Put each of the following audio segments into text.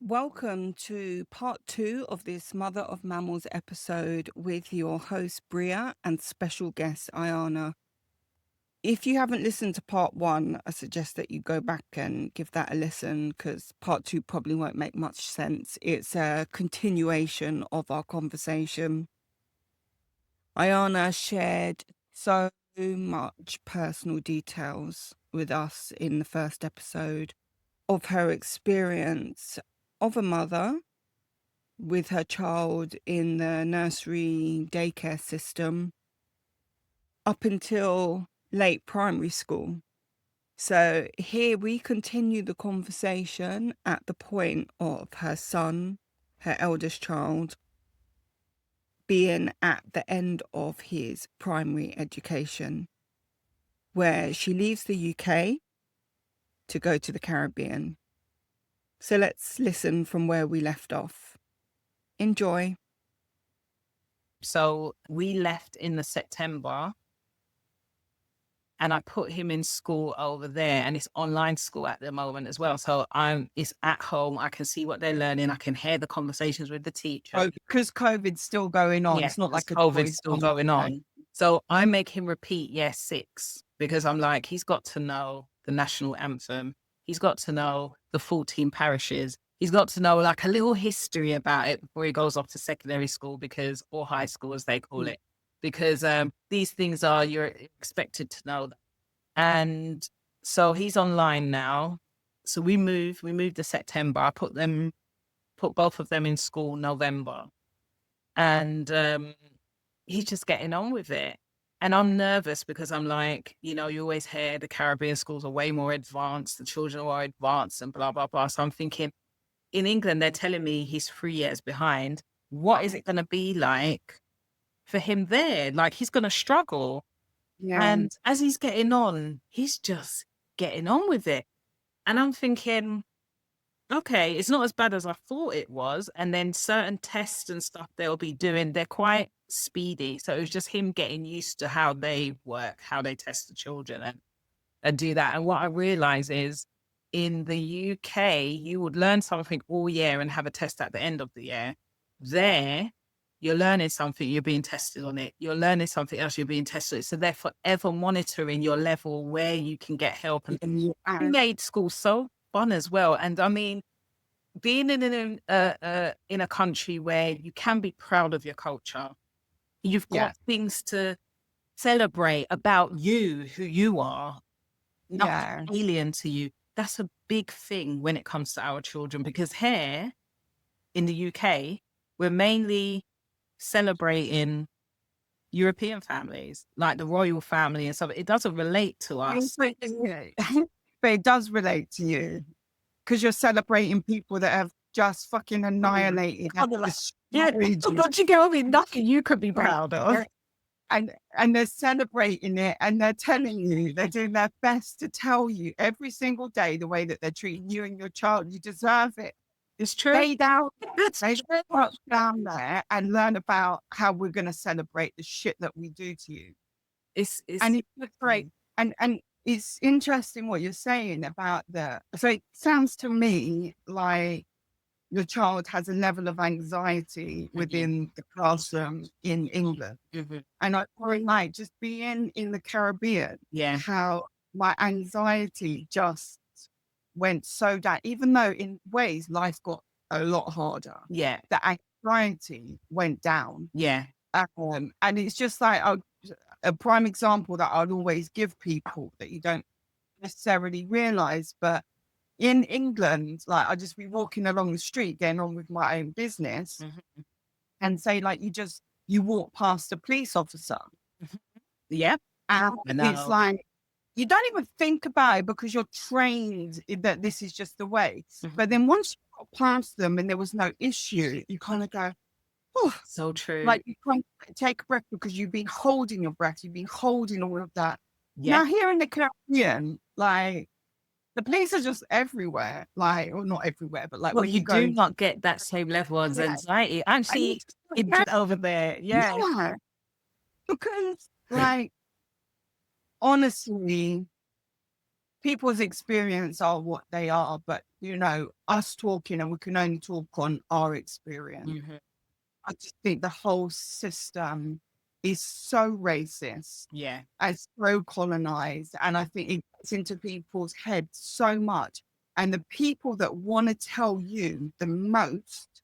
Welcome to part two of this Mother of Mammals episode with your host Bria and special guest Ayana. If you haven't listened to part one, I suggest that you go back and give that a listen because part two probably won't make much sense. It's a continuation of our conversation. Ayana shared so much personal details with us in the first episode of her experience of a mother with her child in the nursery daycare system up until late primary school. So here we continue the conversation at the point of her son, her eldest child, being at the end of his primary education, where she leaves the UK to go to the Caribbean. So let's listen from where we left off. Enjoy. So we left in the September and I put him in school over there, and it's online school at the moment as well. So it's at home. I can see what they're learning. I can hear the conversations with the teacher. Oh, because COVID's still going on. Yes, It's not like a COVID's choice. still going on. So I make him repeat year 6 because I'm like, he's got to know the national anthem. He's got to know the 14 parishes. He's got to know like a little history about it before he goes off to secondary school or high school as they call it. Because these things you're expected to know. And so he's online now. So we moved to September. I put both of them in school November. And he's just getting on with it. And I'm nervous because I'm like, you always hear the Caribbean schools are way more advanced, the children are more advanced and blah, blah, blah. So I'm thinking, in England, they're telling me he's 3 years behind. What is it going to be like for him there? Like, he's going to struggle. Yeah. And as he's getting on, he's just getting on with it. And I'm thinking, okay, it's not as bad as I thought it was. And then certain tests and stuff they'll be doing, they're quite speedy. So it was just him getting used to how they work, how they test the children and do that. And what I realize is in the UK, you would learn something all year and have a test at the end of the year. There, you're learning something, you're being tested on it. You're learning something else, you're being tested. So they're forever monitoring your level where you can get help. And it made school so fun as well. And I mean, being in a country where you can be proud of your culture, you've got things to celebrate about you, who you are, not alien to you. That's a big thing when it comes to our children, because here in the UK, we're mainly celebrating European families, like the royal family and stuff. It doesn't relate to us. But it does relate to you because you're celebrating people that have just fucking annihilated. Don't you get what I mean? Nothing you could be proud of. And they're celebrating it and they're telling you, they're doing their best to tell you every single day the way that they're treating you and your child. You deserve it. It's true. They down there and learn about how we're going to celebrate the shit that we do to you. It's great. And it's interesting what you're saying about so it sounds to me like your child has a level of anxiety within the classroom in England. And I really like just being in the Caribbean, how my anxiety just went so down, even though in ways life got a lot harder. The anxiety went down. And it's just like a prime example that I'd always give people that you don't necessarily realize, but in England, like I'd just be walking along the street, getting on with my own business and say like, you walk past a police officer. And it's like, you don't even think about it because you're trained that this is just the way. But then once you got past them and there was no issue, you kind of go, oh, so true. Like you can't take a breath because you've been holding your breath. You've been holding all of that. Now here in the Caribbean, like the police are just everywhere. Like, or not everywhere, but like well, when you go, do not get that same level of anxiety. Actually, it's over there. Because like honestly, people's experience are what they are, but us talking, and we can only talk on our experience. Mhm. I just think the whole system is so racist Yeah. and so colonized, and I think it gets into people's heads so much. And the people that want to tell you the most,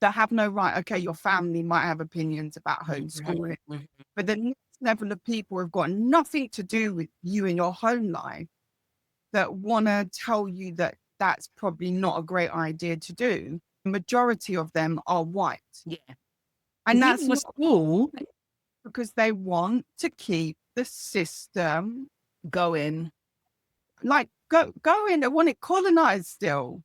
that have no right. Okay, your family might have opinions about homeschooling, Mhm. but the next level of people have got nothing to do with you and your home life, that want to tell you that that's probably not a great idea to do. The majority of them are white. Yeah. And 'Cause that's even the not school because they want to keep the system going. like going. They want it colonized still.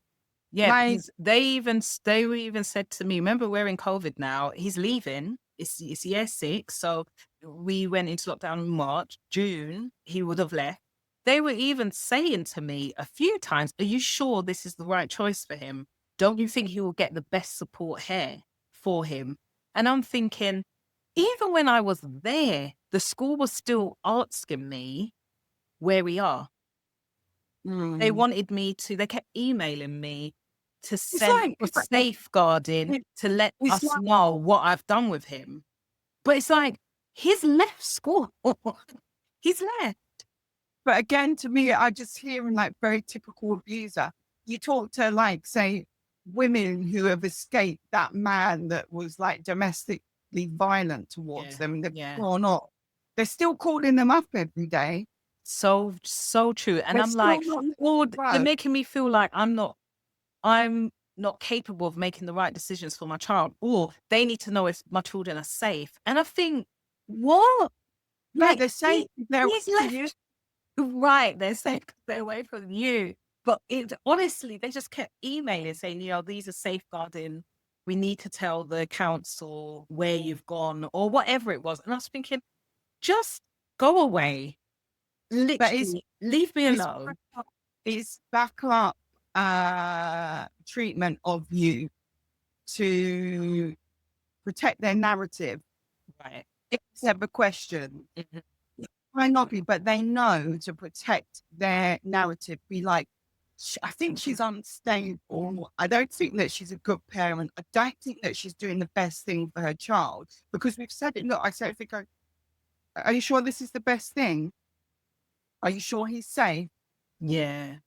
Yeah, Like, because they were even said to me, remember we're in COVID now, he's leaving. It's year 6, so we went into lockdown in March. June, he would have left. They were even saying to me a few times, "Are you sure this is the right choice for him? Don't you think he will get the best support here for him?" And I'm thinking, even when I was there, the school was still asking me where we are. They mm, wanted me to they kept emailing me to it's send like for safeguarding it, to let it's us like, know what I've done with him. But it's like, he's left school. He's left. but again, to me, I just hearing like very typical abuser. You talk to, like, say, women who have escaped that man that was like domestically violent towards Yeah, them, and they've yeah. gone off. They're still calling them up every day. So true. And They're I'm still like, not letting well, it they're go. making me feel like I'm not capable of making the right decisions for my child, or they need to know if my children are safe. And I think, what? Yeah, Like they're saying they're he's for you. left. Right, they're saying they're away from you. But it honestly, they just kept emailing saying, these are safeguarding. We need to tell the council where you've gone or whatever it was. And I was thinking, just go away. But it's Literally, leave me it's alone. it's backup treatment of you to protect their narrative. Right. It's never question. Mhm. Might not be, but they know to protect their narrative. Be like, I think she's unstable. I don't think that she's a good parent. I don't think that she's doing the best thing for her child, because we've said it. Look, I said, if it go, are you sure this is the best thing? Are you sure he's safe? Yeah,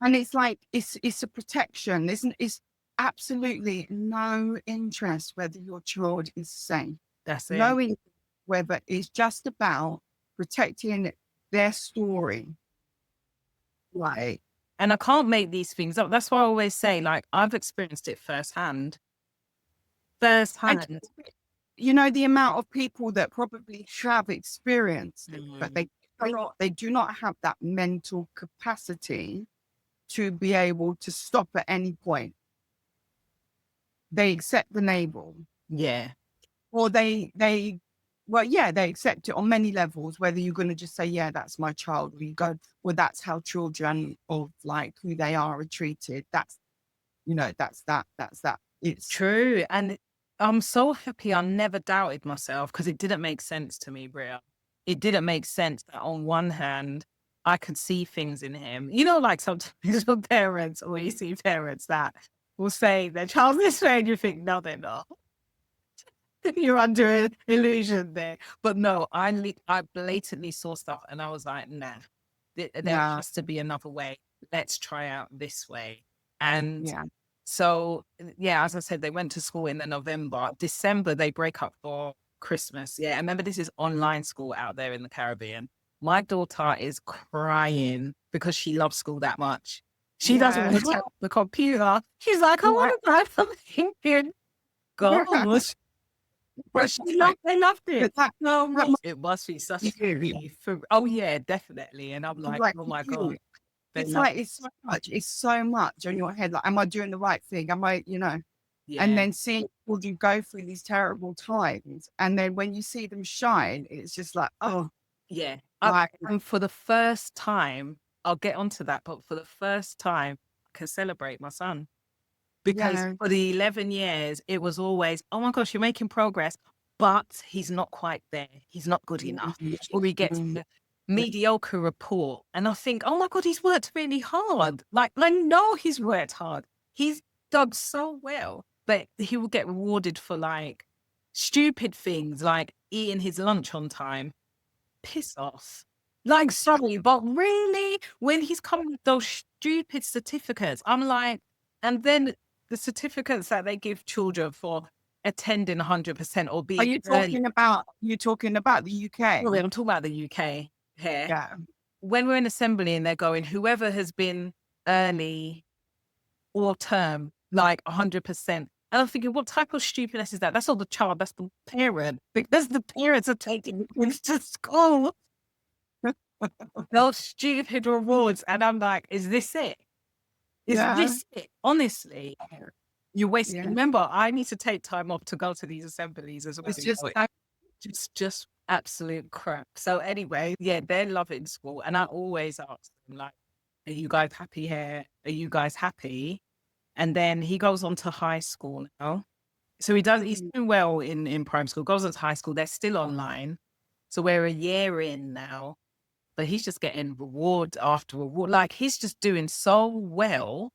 And it's like, it's a protection. It's absolutely no interest whether your child is safe. that's it. No interest whether it's just about protecting their story. Like, And I can't make these things up. That's why I always say, like, I've experienced it firsthand. and Firsthand. the amount of people that probably have experienced it, but Mm. they do not have that mental capacity to be able to stop at any point. They accept the label, Yeah, or well, yeah, they accept it on many levels, whether you're going to just say, yeah, that's my child, or you go, well, that's how children of like who they are treated. That's that. It's true. And I'm so happy I never doubted myself because it didn't make sense to me, Bria. It didn't make sense that on one hand, I could see things in him. Like sometimes your parents, or you see parents that will say their child's this way and you think, no, they're not. You're under an illusion there. But no, I blatantly saw stuff and I was like, nah, there yeah, has to be another way. Let's try out this way. And yeah, so, yeah, as I said, they went to school in the November. December, they break up for Christmas. Yeah, and remember, this is online school out there in the Caribbean. My daughter is crying because she loves school that much. She doesn't yeah. want to touch the computer. She's like, I want to try something good. Gosh. But they loved it But that so that much. must It must be such be a you. relief for, oh yeah, definitely. And I'm like, Like oh my you. God, they It's love like it. it's so much on your head. Like, am I doing the right thing? Am I, and Yeah. then seeing people do go through these terrible times, and then when you see them shine, it's just like, oh, Yeah. like, And for the first time, I'll get onto that, but for the first time, I can celebrate my son. Because yeah, for the 11 years, it was always, oh my gosh, you're making progress, but he's not quite there. He's not good enough. Or he gets, mm, mediocre report. And I think, oh my God, he's worked really hard. Like, I know he's worked hard. He's done so well, but he will get rewarded for like stupid things like eating his lunch on time. Piss off. Like, sorry, but really, when he's coming with those stupid certificates, I'm like, and then the certificates that they give children for attending 100% or Are being you early. talking about the UK? Sorry, I'm talking about the UK here. Yeah. When we're in assembly and they're going, whoever has been early all term, like 100%. And I'm thinking, what type of stupidness is that? That's not the child, that's the parent. Because the parents are taking the kids to school. Those stupid rewards. And I'm like, is this it? Is Yeah. this it? Honestly, you waste. Yeah. Remember, I need to take time off to go to these assemblies as well. It's You just know, like, just absolute crap. So anyway, yeah, they're loving school. And I always ask them, like, are you guys happy here? Are you guys happy? And then he goes on to high school now. So he's doing well in primary school, goes on to high school. They're still online. So we're a year in now, but he's just getting reward after reward. Like, he's just doing so well.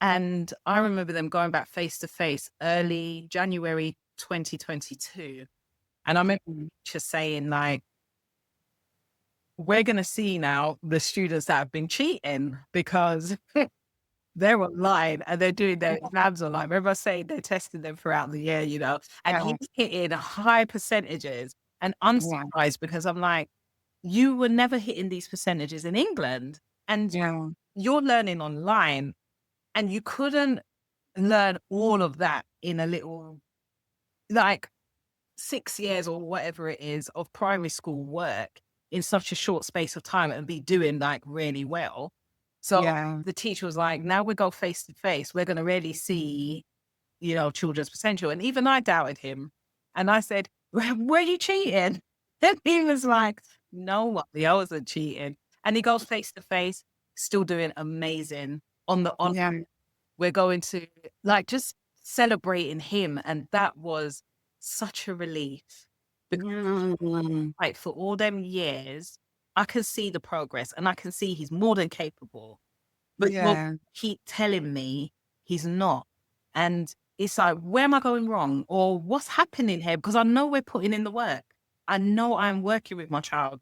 And I remember them going back face to face early January 2022. And I remember just saying, like, we're going to see now the students that have been cheating because they're online and they're doing their exams online. Remember I saying they're testing them throughout the year, you know, and yeah, he's hitting high percentages. And yeah, unsurprised because I'm like, you were never hitting these percentages in England and yeah, you're learning online and you couldn't learn all of that in a little, like, 6 years or whatever it is of primary school work in such a short space of time and be doing like really well. So yeah, the teacher was like, now we go face to face, we're going to really see, you know, children's potential. And even I doubted him. And I said, were you cheating? And he was like, no, I wasn't cheating. And he goes face to face, still doing amazing on yeah, we're going to like just celebrating him. And that was such a relief because mm, like for all them years, I can see the progress and I can see he's more than capable. But you'll yeah, keep telling me he's not. And it's like, where am I going wrong? Or what's happening here? Because I know we're putting in the work. I know I'm working with my child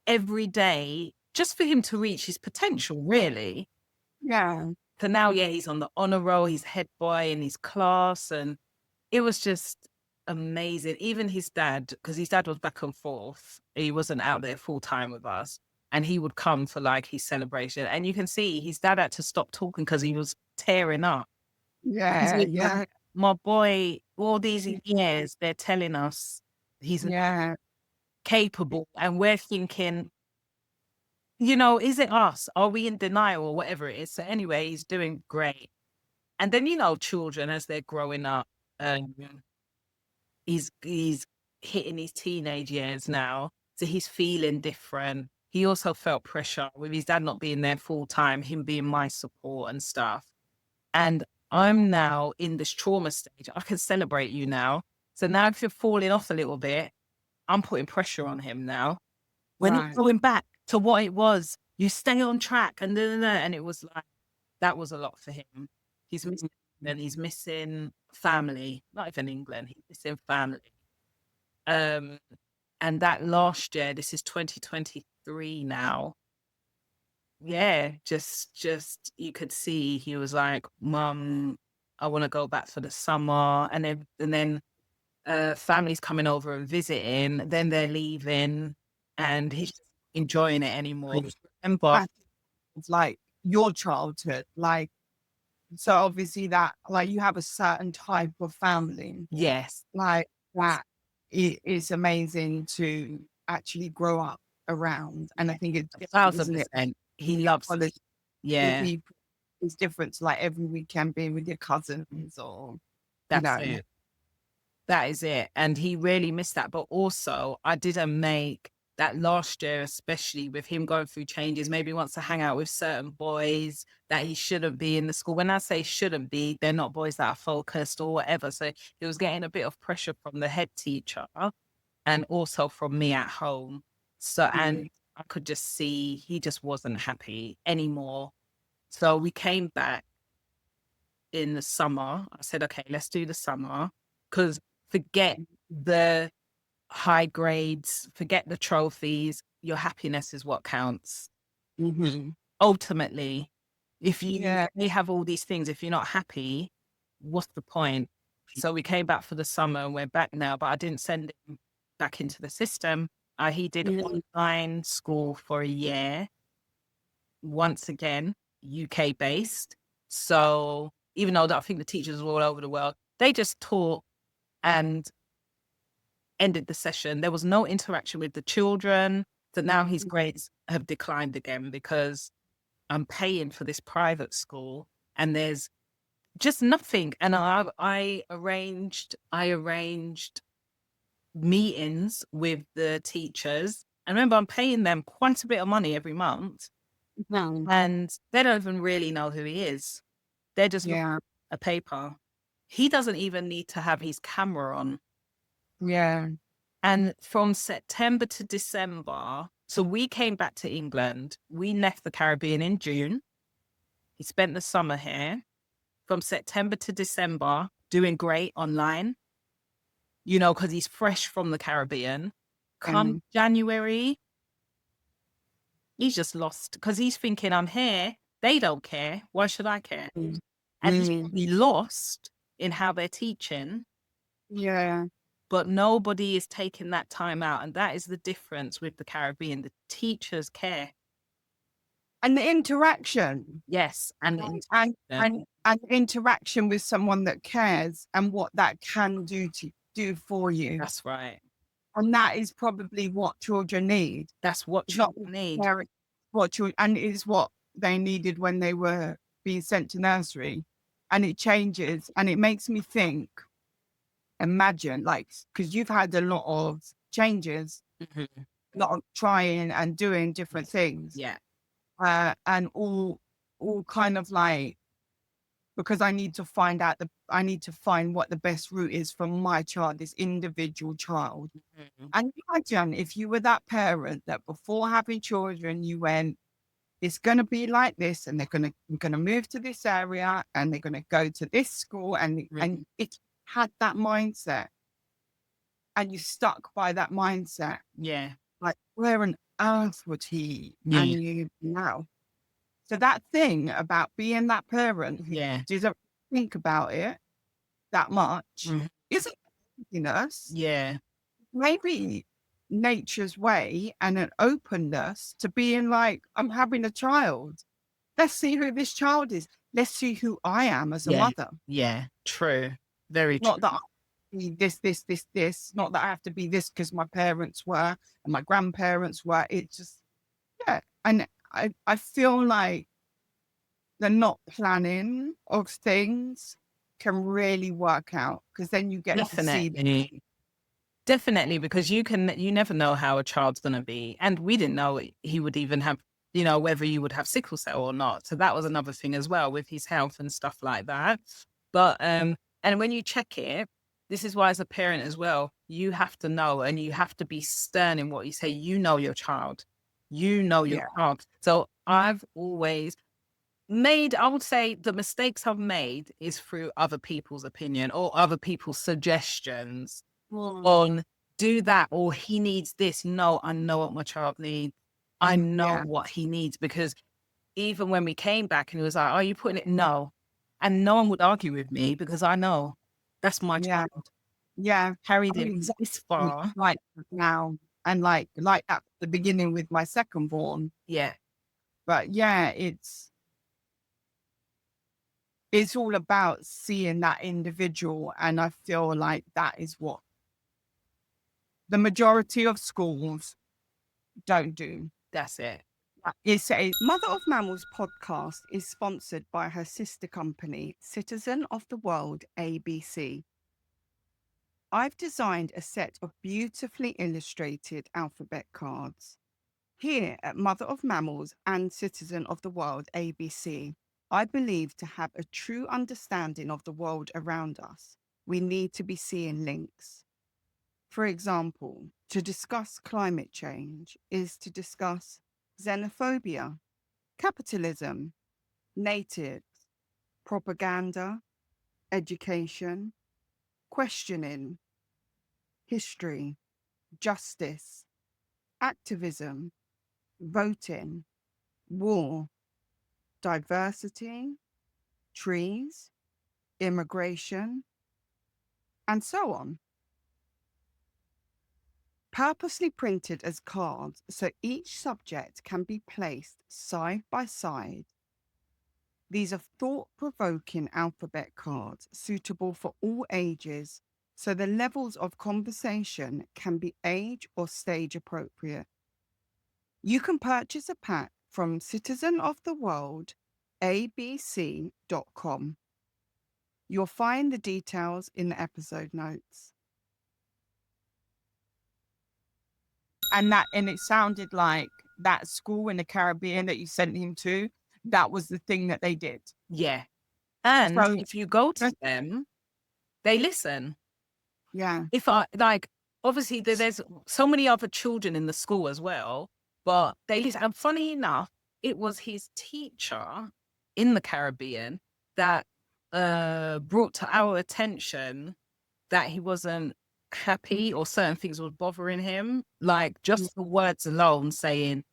every day just for him to reach his potential, really. yeah, So now, yeah, he's on the honor roll, he's head boy in his class. And it was just amazing. Even his dad, because his dad was back and forth. He wasn't out there full time with us. And he would come for like his celebration. And you can see his dad had to stop talking because he was tearing up. 'Cause yeah, it's like, yeah, my boy, all these years, they're telling us he's yeah, capable. And we're thinking, you know, is it us? Are we in denial or whatever it is? So anyway, he's doing great. And then, you know, children as they're growing up, um, he's hitting his teenage years now. So he's feeling different. He also felt pressure with his dad not being there full time, him being my support and stuff. And I'm now in this trauma stage. I can celebrate you now. So now if you're falling off a little bit, I'm putting pressure on him now. When he's right, going back to what it was, you stay on track and da, da, da. And it was like, that was a lot for him. He's missing, and he's missing family, not even England, he's missing family. Um, and that last year, this is 2023 now. Yeah, just you could see he was like, Mum, I want to go back for the summer. And then family's coming over and visiting, then they're leaving and he's just enjoying it anymore. Remember? I it's like your childhood, like, so obviously that, like, you have a certain type of family, Yes, like, that is amazing to actually grow up around, and I think it's different, isn't it? 1,000%. He loves it. College with Yeah, people is different to, like, every weekend being with your cousins or, you that's know. it. That is it. And he really missed that. But also, I didn't make that last year, especially with him going through changes, maybe he wants to hang out with certain boys that he shouldn't be in the school. When I say shouldn't be, they're not boys that are focused or whatever. So he was getting a bit of pressure from the head teacher and also from me at home. So, and Mm. I could just see he just wasn't happy anymore. So we came back in the summer. I said, okay, let's do the summer because forget the high grades, forget the trophies. Your happiness is what counts. Mhm. Ultimately, if you Yeah. have all these things, if you're not happy, what's the point? So we came back for the summer and we're back now, but I didn't send him back into the system. He did Mm. online school for a year, once again, UK based. So even though I think the teachers were all over the world, they just taught and ended the session. There was no interaction with the children. So now his grades have declined again because I'm paying for this private school and there's just nothing. And I arranged meetings with the teachers. And remember, I'm paying them quite a bit of money every month, No. and they don't even really know who he is. They're just looking Yeah. at a paper. He doesn't even need to have his camera on. Yeah. And from September to December, so we came back to England. We left the Caribbean in June. He spent the summer here. From September to December, doing great online, because he's fresh from the Caribbean. Come And January, he's just lost because he's thinking, I'm here. They don't care. Why should I care? mm. And he's Mm. probably lost in how they're teaching, Yeah. but nobody is taking that time out. And that is the difference with the Caribbean. The teachers care. And the interaction. Yes. And the And and interaction. and and interaction with someone that cares and what that can do for you. That's right. And that is probably what children need. That's what It's not children need. necessarily what children, and it is what they needed when they were being sent to nursery. And it changes and it makes me think, imagine, like, because you've had a lot of changes, Mhm. a lot of trying and doing different things. Yeah. And all kind of like, because I need to find what the best route is for my child, this individual child. Mhm. And imagine if you were that parent that before having children, you went, it's going to be like this, and we're going to move to this area, and they're going to go to this school, and Mhm. it had that mindset, and you stuck by that mindset. Yeah. Like, where on earth would he Yeah. and you be now? So that thing about being that parent who Yeah. doesn't think about it that much Mhm. isn't happiness. Yeah. Maybe nature's way and an openness to being like, I'm having a child. Let's see who this child is. Let's see who I am as a Yeah. mother. Yeah. True. Very Not true. that I have to be this. Not that I have to be this because my parents were and my grandparents were. It's just, yeah. And I feel like the not planning of things can really work out because then you get to see the, Definitely. Definitely, because you never know how a child's gonna be. And we didn't know he would even have, whether you would have sickle cell or not. So that was another thing as well with his health and stuff like that. But and when you check it, this is why as a parent as well, you have to know and you have to be stern in what you say. You know your child. You know your yeah, child. So I've always made, I would say the mistakes I've made is through other people's opinion or other people's suggestions mm, on do that or he needs this. No, I know what my child needs. I know yeah, what he needs because even when we came back and he was like, "Are you putting it?" No. And no one would argue with me because I know that's my yeah, child. yeah. Carried I'm him exactly this far. like that now, and like at the beginning with my second born. Yeah, But yeah, it's all about seeing that individual, and I feel like that is what the majority of schools don't do. that's it. It's a Mother of Mammals podcast is sponsored by her sister company, Citizen of the World ABC. I've designed a set of beautifully illustrated alphabet cards. Here at Mother of Mammals and Citizen of the World ABC, I believe to have a true understanding of the world around us, we need to be seeing links. For example, to discuss climate change is to discuss xenophobia, capitalism, natives, propaganda, education, questioning, history, justice, activism, voting, war, diversity, trees, immigration, and so on. Purposely printed as cards so each subject can be placed side by side. These are thought-provoking alphabet cards suitable for all ages, so the levels of conversation can be age or stage appropriate. You can purchase a pack from Citizen of the World, abc.com. You'll find the details in the episode notes. And it sounded like that school in the Caribbean that you sent him to, that was the thing that they did. Yeah. And So, if you go to them, they listen. yeah. If I like, obviously there's so many other children in the school as well, but they listen. And funny enough, it was his teacher in the Caribbean that brought to our attention that he wasn't happy or certain things were bothering him. Like just the words alone saying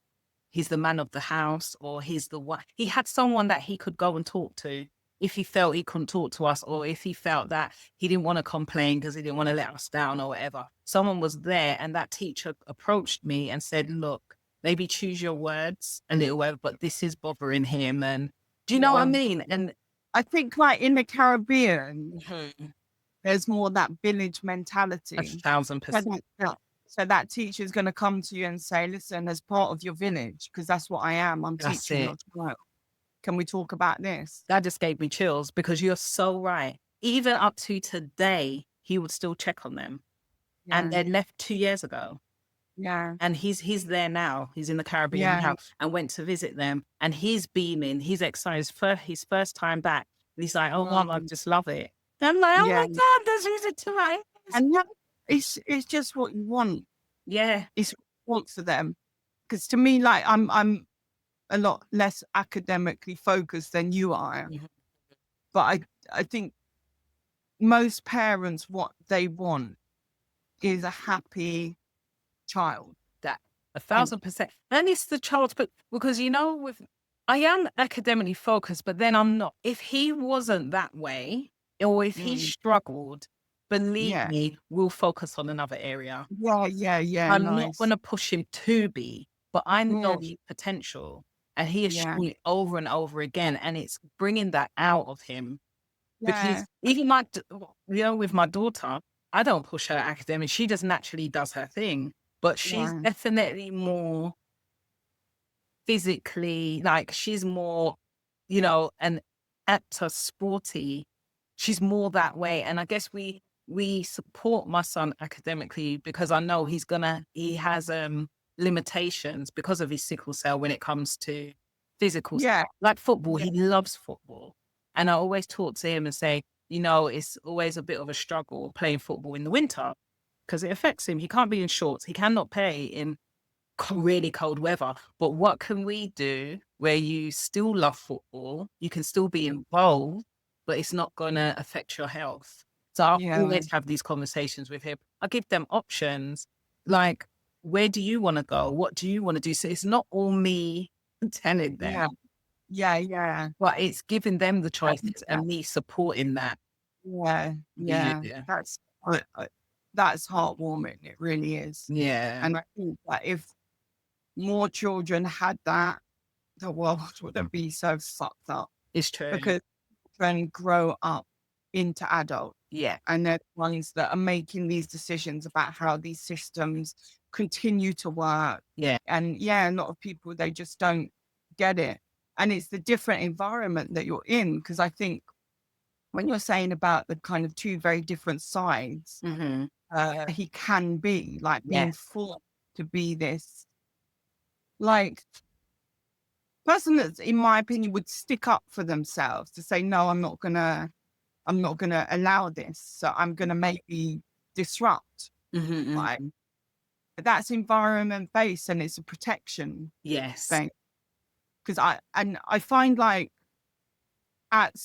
he's the man of the house or he's the one. He had someone that he could go and talk to if he felt he couldn't talk to us or if he felt that he didn't want to complain because he didn't want to let us down or whatever. Someone was there and that teacher approached me and said, look, maybe choose your words a little bit, but this is bothering him. And do you know what I mean? And I think like in the Caribbean, Mhm. there's more that village mentality. 1,000%. So that teacher's going to come to you and say, listen, as part of your village, because that's what I am, I'm That's teaching it. your child. Can we talk about this? That just gave me chills because you're so right. Even up to today, he would still check on them. And they left 2 years ago. Yeah. And he's there now. He's in the Caribbean Yeah. now and went to visit them. And he's beaming. He's excited. His first time back. And he's like, oh, Mom, I just love it. And I'm like, oh, Yeah. my God, there's music to my ears. And yeah, it's just what you want. Yeah. It's what you want for them. Because to me, like I'm a lot less academically focused than you are. Mhm. But I think most parents, what they want is a happy child. That And 1,000%. And it's the child's, but because, you know, I am academically focused, but then I'm not. If he wasn't that way, or if he struggled, believe yeah. me, we'll focus on another area. Yeah. I'm not Nice. going to push him to be, but I know Yeah. his potential. And he has Yeah. shown it over and over again. And it's bringing that out of him. Yeah. Because even with my daughter, I don't push her academic. She just naturally does her thing. But she's Yeah. definitely more physically, like she's more, an actor, sporty. She's more that way. And I guess we support my son academically because I know he has limitations because of his sickle cell when it comes to physical Yeah. stuff. Like football, Yeah. he loves football. And I always talk to him and say, it's always a bit of a struggle playing football in the winter because it affects him. He can't be in shorts. He cannot play in really cold weather. But what can we do where you still love football? You can still be involved, but it's not going to affect your health. So I Yeah. always have these conversations with him. I give them options like, where do you want to go? What do you want to do? So it's not all me telling them, Yeah. but it's giving them the choices Yeah. and me supporting that Yeah. behavior. That's heartwarming. It really is. Yeah, And I think that if more children had that, the world wouldn't be so fucked up it's true. because children grow up into adults. Yeah, And they're the ones that are making these decisions about how these systems continue to work. yeah, And a lot of people, they just don't get it. And it's the different environment that you're in. Because I think when you're saying about the kind of two very different sides, hmm he can be like yeah, being forced to be this like person that, in my opinion, would stick up for themselves to say, no, I'm not gonna allow this. So I'm gonna maybe disrupt. Mhm, Like, mhm. that's environment based and it's a protection Yes. thing. Because I find like at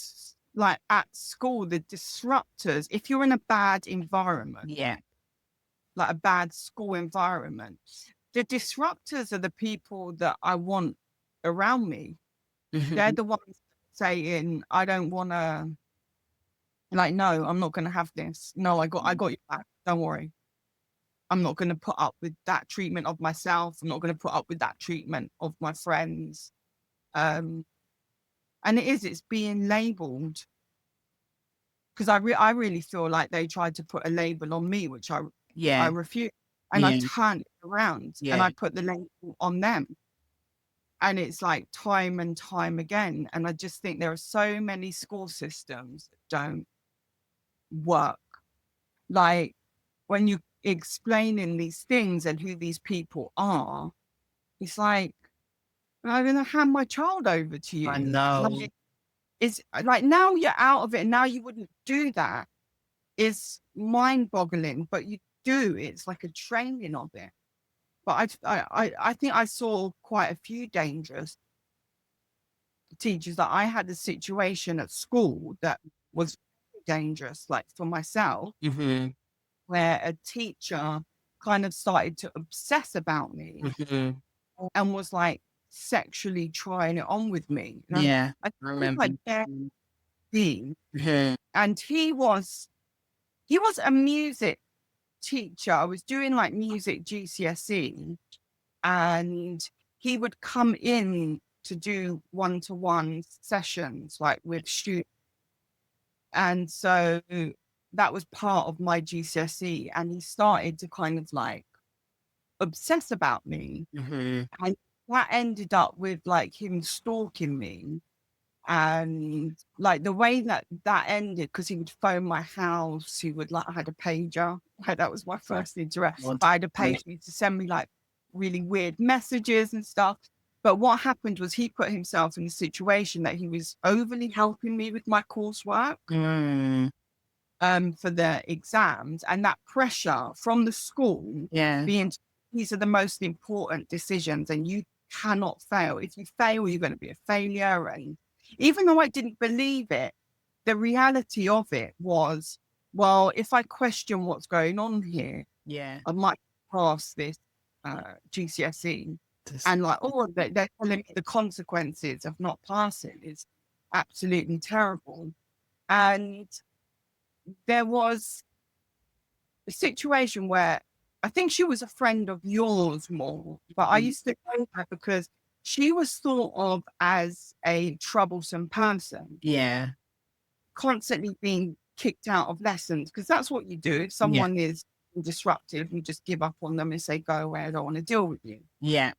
school, the disruptors, if you're in a bad environment, Yeah. like a bad school environment, the disruptors are the people that I want around me. They're Mhm. the ones saying, I don't wanna, like, no, I'm not gonna have this. No, I got your back. Don't worry. I'm not gonna put up with that treatment of myself. I'm not gonna put up with that treatment of my friends. Um, and it's being labeled. 'Cause I really feel like they tried to put a label on me, which I Yeah. refuse, and I Yeah. turned it around and Yeah. I put the label on them, and it's like time and time again, and I just think there are so many school systems that don't work. Like, when you explaining these things and who these people are, it's like, "I'm gonna hand my child over to I you." know. Like, it's like, now you're out of it, and now you wouldn't do that. Is mind-boggling, but you do. It's like a training of it. But I think I saw quite a few dangerous teachers. That I had a situation at school that was dangerous, like for myself, Mhm. where a teacher kind of started to obsess about me Mhm. and was like sexually trying it on with me. And Yeah. I I think remember. I dared be, Mhm. and he was a music teacher. I was doing like music GCSE, and he would come in to do one-to-one sessions like with students. And so that was part of my GCSE. And he started to kind of like obsess about me. Mhm. And that ended up with like him stalking me. And like the way that ended, because he would phone my house, he would like, I had a pager. That was my first interaction. God. I had a pager to send me like really weird messages and stuff. But what happened was he put himself in a situation that he was overly helping me with my coursework Mm. for the exams, and that pressure from the school Yeah. being, these are the most important decisions and you cannot fail. If you fail, you're going to be a failure. And even though I didn't believe it, the reality of it was, well, if I question what's going on here, Yeah. I might pass this GCSE. Just And like, oh, they're telling me the consequences of not passing is absolutely terrible. And there was a situation where I think she was a friend of yours more, but I used to know her because she was thought of as a troublesome person, yeah. constantly being kicked out of lessons, because that's what you do. If Yeah. someone is disruptive, you just give up on them and say, go away, I don't want to deal with you. Yeah.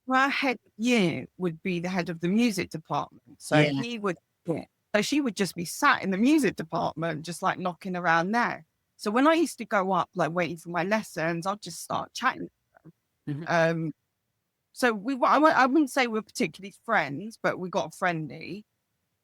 Our head year would be the head of the music department. So Yeah. he would, yeah. So she would just be sat in the music department, just like knocking around there. So when I used to go up, like waiting for my lessons, I'd just start chatting. Mhm. Um, so I wouldn't say we're particularly friends, but we got friendly.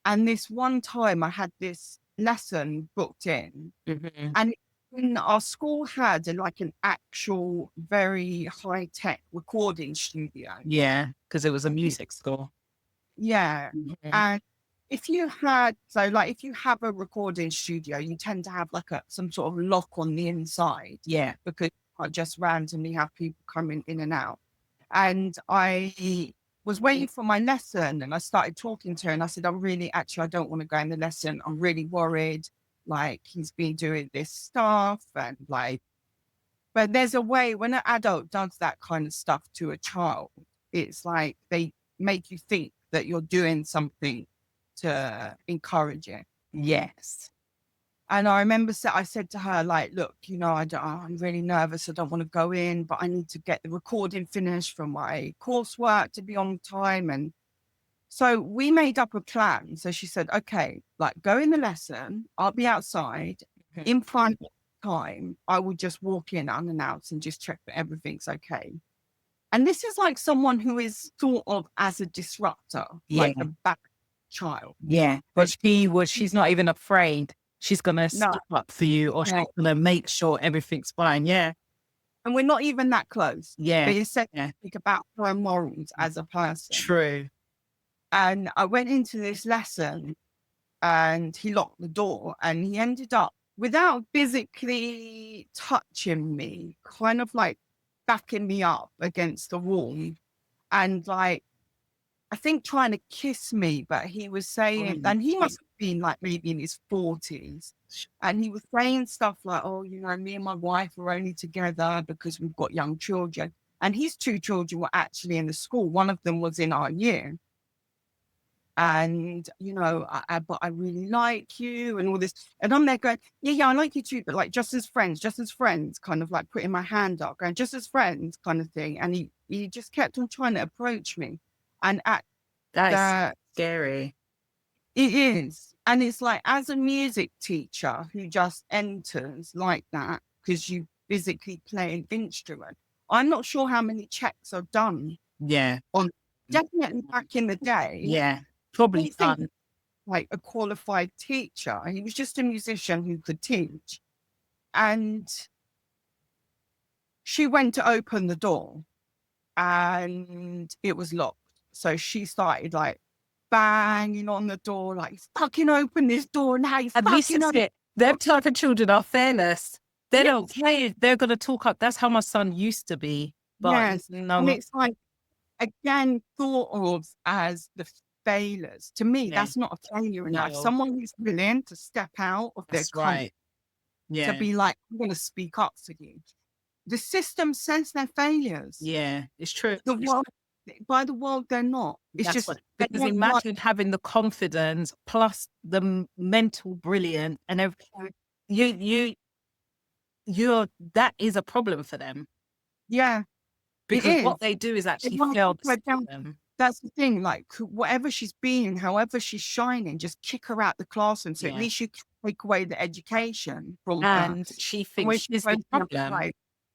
And this one time I had this lesson booked in, Mhm. and in our school had like an actual very high tech recording studio. Yeah. Because it was a music school. Yeah. Mhm. And if you had, so like if you have a recording studio, you tend to have like some sort of lock on the inside, Yeah. because you can't just randomly have people coming in and out. And I was waiting for my lesson and I started talking to her and I said, I don't want to go in the lesson. I'm really worried. Like he's been doing this stuff and like, but there's a way when an adult does that kind of stuff to a child, it's like they make you think that you're doing something to encourage it. Yes. And I remember I said to her, like, look, I'm really nervous. I don't want to go in, but I need to get the recording finished for my coursework to be on time. And so we made up a plan. So she said, okay, like go in the lesson. I'll be outside Mhm. in 5 minutes time. I will just walk in unannounced and just check that everything's okay. And this is like someone who is thought of as a disruptor, Yeah. like a bad child. Yeah. But she's not even afraid. She's gonna No, step up for you, or she's yeah, gonna make sure everything's fine. Yeah. and we're not even that close, Yeah. but it said Yeah. something about her morals as a person. True. And I went into this lesson and he locked the door and he ended up, without physically touching me, kind of like backing me up against the wall and like, I think trying to kiss me, but he was saying, Mm. and he must have been like maybe in his 40s. And he was saying stuff like, oh, you know, me and my wife are only together because we've got young children. And his two children were actually in the school. One of them was in our year. And, you know, but I really like you and all this. And I'm there going, yeah, I like you too, but like just as friends, kind of like putting my hand up, going, just as friends kind of thing. And he just kept on trying to approach me. And at That is the, scary. it is. And it's like, as a music teacher who just enters like that, because you physically play an instrument, I'm not sure how many checks are done Yeah. on, definitely back in the day. Yeah. I Probably don't think done. like a qualified teacher. He was just a musician who could teach. And she went to open the door and it was locked. So she started like banging on the door, like, fucking open this door now, you At least fucking it's open. it. Them type of children are fearless. They don't Yes, care. They're gonna talk up. That's how my son used to be. But yes. And no, it's like, again, thought of as the failures. To me, yeah, that's not a failure in life. no, Someone who's willing to step out of their that's comfort right. to Yeah, be like, I'm going to speak up for you. The system says they're failures. yeah, it's true. The world, by the world, they're not. It's That's just what, they because don't like. imagine having the confidence plus the mental brilliance and everything. You, you're, that is a problem for them Yeah, it because is. what they do is They actually want to fail keep the her down. system. That's the thing. Like whatever she's being, however she's shining, just kick her out the classroom. So at Yeah. least you can take away the education from her. And she And thinks when she she's the goes to problem. apply,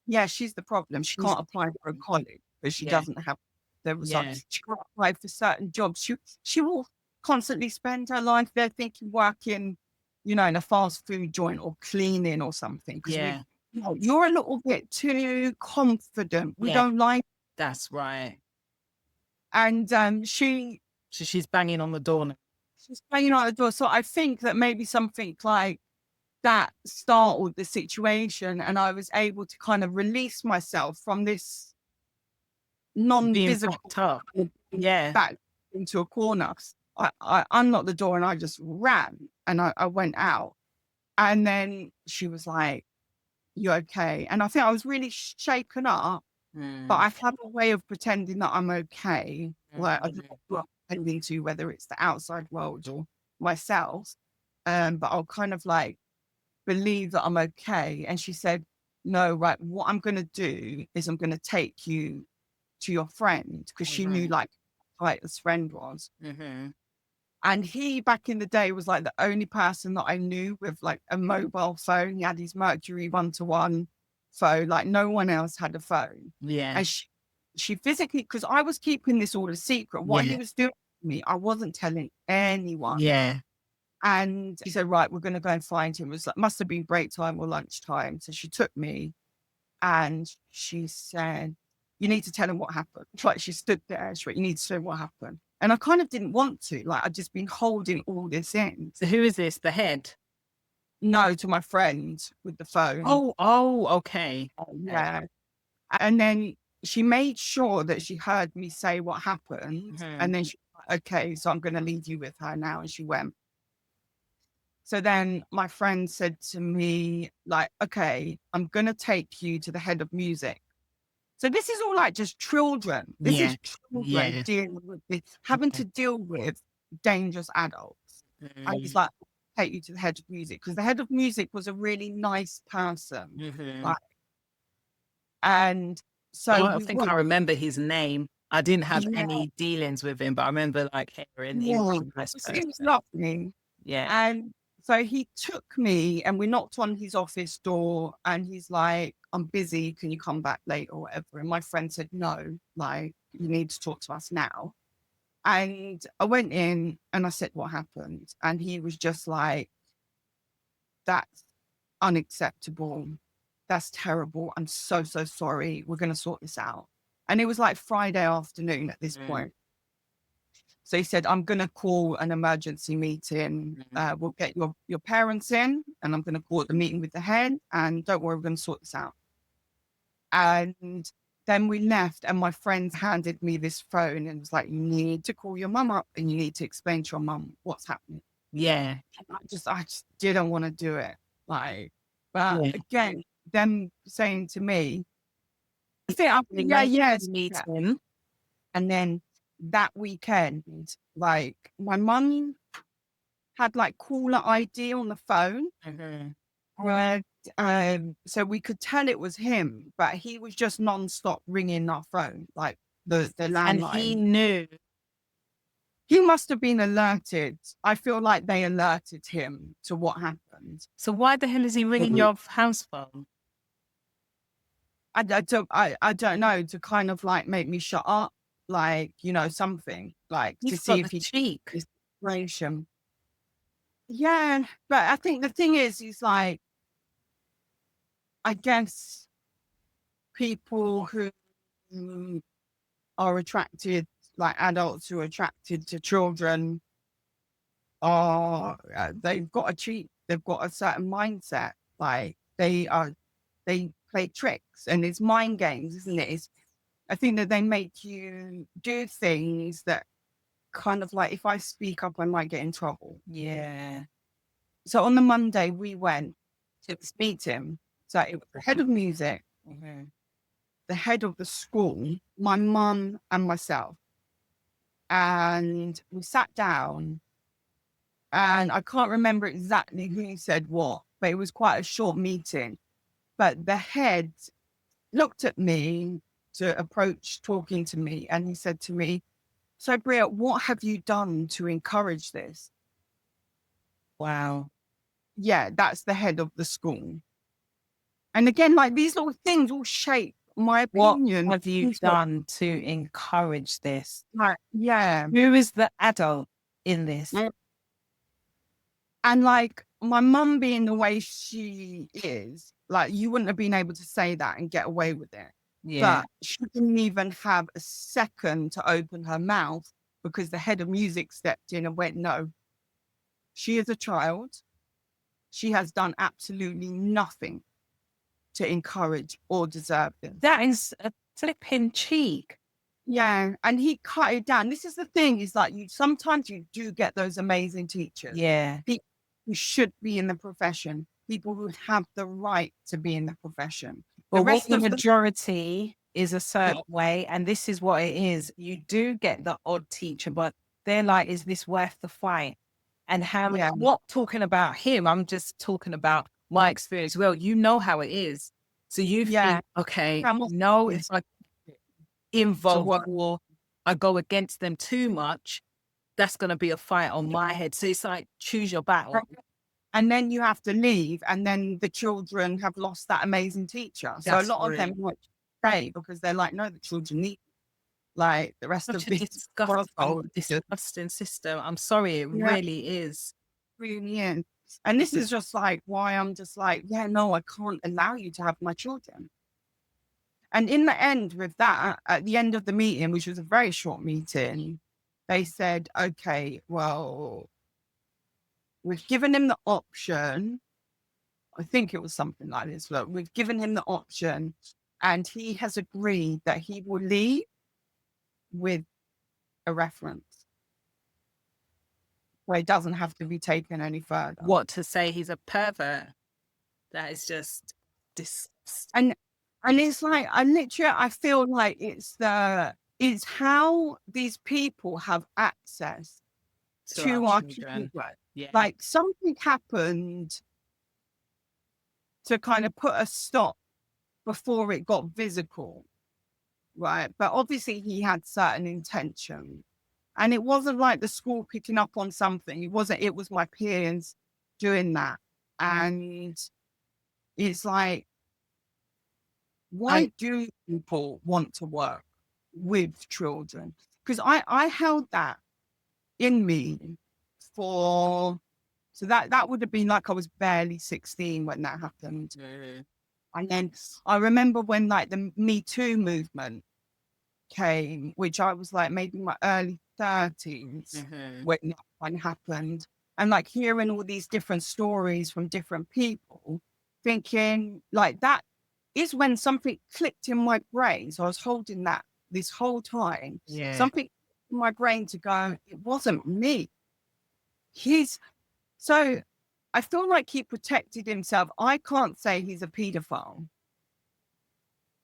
yeah, she's the problem. She She's can't the apply for a problem. college because she Yeah. doesn't have the Yeah. results. She can't apply for certain jobs. She will constantly spend her life there thinking working, you know, in a fast food joint or cleaning or something. Because Yeah. no, you're a little bit too confident. We Yeah. don't like. That's right. And So she's banging on the door now. she's playing out the door. So I think that maybe something like that startled the situation, and I was able to kind of release myself from this Being non-physical backed up. Yeah. back into a corner. I unlocked the door and I just ran and I went out. And then she was like, "You okay?" And I think I was really shaken up, but Mm. I have a way of pretending that I'm okay. Like I don't know Mhm. what I'm pretending to, whether it's the outside world or myself. But I'll kind of like believe that I'm okay. And she said, "No, right, what I'm gonna do is I'm gonna take you to your friend," because she knew Mhm. like how tight this friend was. Mhm. And he back in the day was like the only person that I knew with like a mobile phone. He had his Mercury 1-to-1 phone, like no one else had a phone. Yeah. And she physically, because I was keeping this all a secret, what he Yeah. was doing to me, I wasn't telling anyone. Yeah. And she said, right, we're going to go and find him. It was like, must have been break time or lunchtime. So she took me and she said, you need to tell him what happened. Like she stood there, she went, you need to tell him what happened. And I kind of didn't want to, like I'd just been holding all this in. So who is this? The head? No, to my friend with the phone. Oh, okay. Okay. Yeah. And then she made sure that she heard me say what happened. Mhm. And then she, okay, so I'm going to leave you with her now. And she went. So then my friend said to me, like, okay, I'm going to take you to the head of music. So this is all like just children. This Yeah. is children Yeah. dealing with this, having Okay. to deal with dangerous adults. And he's Mm. like, take you to the head of music, because the head of music was a really nice person. Mhm. Like, and Oh, so I we think went. I remember his name. I didn't have Yeah, any dealings with him, but I remember like hearing he was yeah. a nice It person. was lovely. Yeah. And so he took me and we knocked on his office door and he's like, I'm busy. Can you come back later or whatever? And my friend said, no, like, you need to talk to us now. And I went in and I said, what happened? And he was just like, that's unacceptable. That's terrible. I'm so, so sorry. We're going to sort this out. And it was like Friday afternoon at this point. So he said, I'm going to call an emergency meeting. We'll get your parents in, and I'm going to call the meeting with the head. And don't worry, we're going to sort this out. And then we left, and my friends handed me this phone and was like, you need to call your mum up and you need to explain to your mum what's happening. Yeah. I just didn't want to do it. Like, but again, them saying to me, Meeting. And then that weekend, like my mum had like caller ID on the phone. Where, so we could tell it was him, but he was just nonstop ringing our phone, like the landline. And he knew. He must have been alerted. I feel like they alerted him to what happened. So why the hell is he ringing your house phone? I don't know, to kind of like make me shut up, like, you know, something like to see if he cheek. Situation. Yeah, but I think the thing is like, I guess people who are attracted, like adults who are attracted to children, are they've got a cheat. They've got a certain mindset. Like they play tricks, and it's mind games, isn't it? I think that they make you do things that kind of like, if I speak up, I might get in trouble. Yeah. So on the Monday, we went to meet him. So it was the head of music, the head of the school, my mum and myself. And we sat down, and I can't remember exactly who said what, but it was quite a short meeting. But the head looked at me to approach talking to me, and he said to me, so Bria, what have you done to encourage this? Wow. Yeah, that's the head of the school. And again, like these little things all shape my opinion. What have you done to encourage this? Like, yeah. Who is the adult in this? And like my mum being the way she is, like you wouldn't have been able to say that and get away with it. Yeah. But she didn't even have a second to open her mouth because the head of music stepped in and went, no, she is a child. She has done absolutely nothing to encourage or deserve this. That is a flipping cheek. Yeah. And he cut it down. This is the thing, is like sometimes you do get those amazing teachers. Yeah. People who should be in the profession, people who have the right to be in the profession. But the majority is a certain way, and this is what it is. You do get the odd teacher, but they're like, is this worth the fight? And how I'm not talking about him, I'm just talking about my experience. Well, you know how it is. So you think, okay, no, if I involve or I go against them too much, that's going to be a fight on my head. So it's like, choose your battle. And then you have to leave, and then the children have lost that amazing teacher. So a lot of them won't stay because they're like, no, the children need, like the rest of this disgusting system. I'm sorry, it really is. Really is. And this is just like why I'm just like, yeah, no, I can't allow you to have my children. And in the end with that, at the end of the meeting, which was a very short meeting, they said, okay, well, we've given him the option. I think it was something like this. Look, we've given him the option, and he has agreed that he will leave with a reference where it doesn't have to be taken any further. What, to say he's a pervert? That is just disgusting. And it's like, I feel like it's how these people have access to our children. Yeah. Like something happened to kind of put a stop before it got physical, right? But obviously he had certain intention, and it wasn't like the school picking up on something. It was my peers doing that. And it's like, why do people want to work with children? Because I held that in me for So that would have been like I was barely 16 when that happened. Mm. And then I remember when like the Me Too movement came, which I was like maybe my early 30s Mhm. when that one happened. And like hearing all these different stories from different people, thinking like that is when something clicked in my brain. So I was holding that this whole time, Yeah. something in my brain to go, it wasn't me. He's so I feel like he protected himself. I can't say he's a pedophile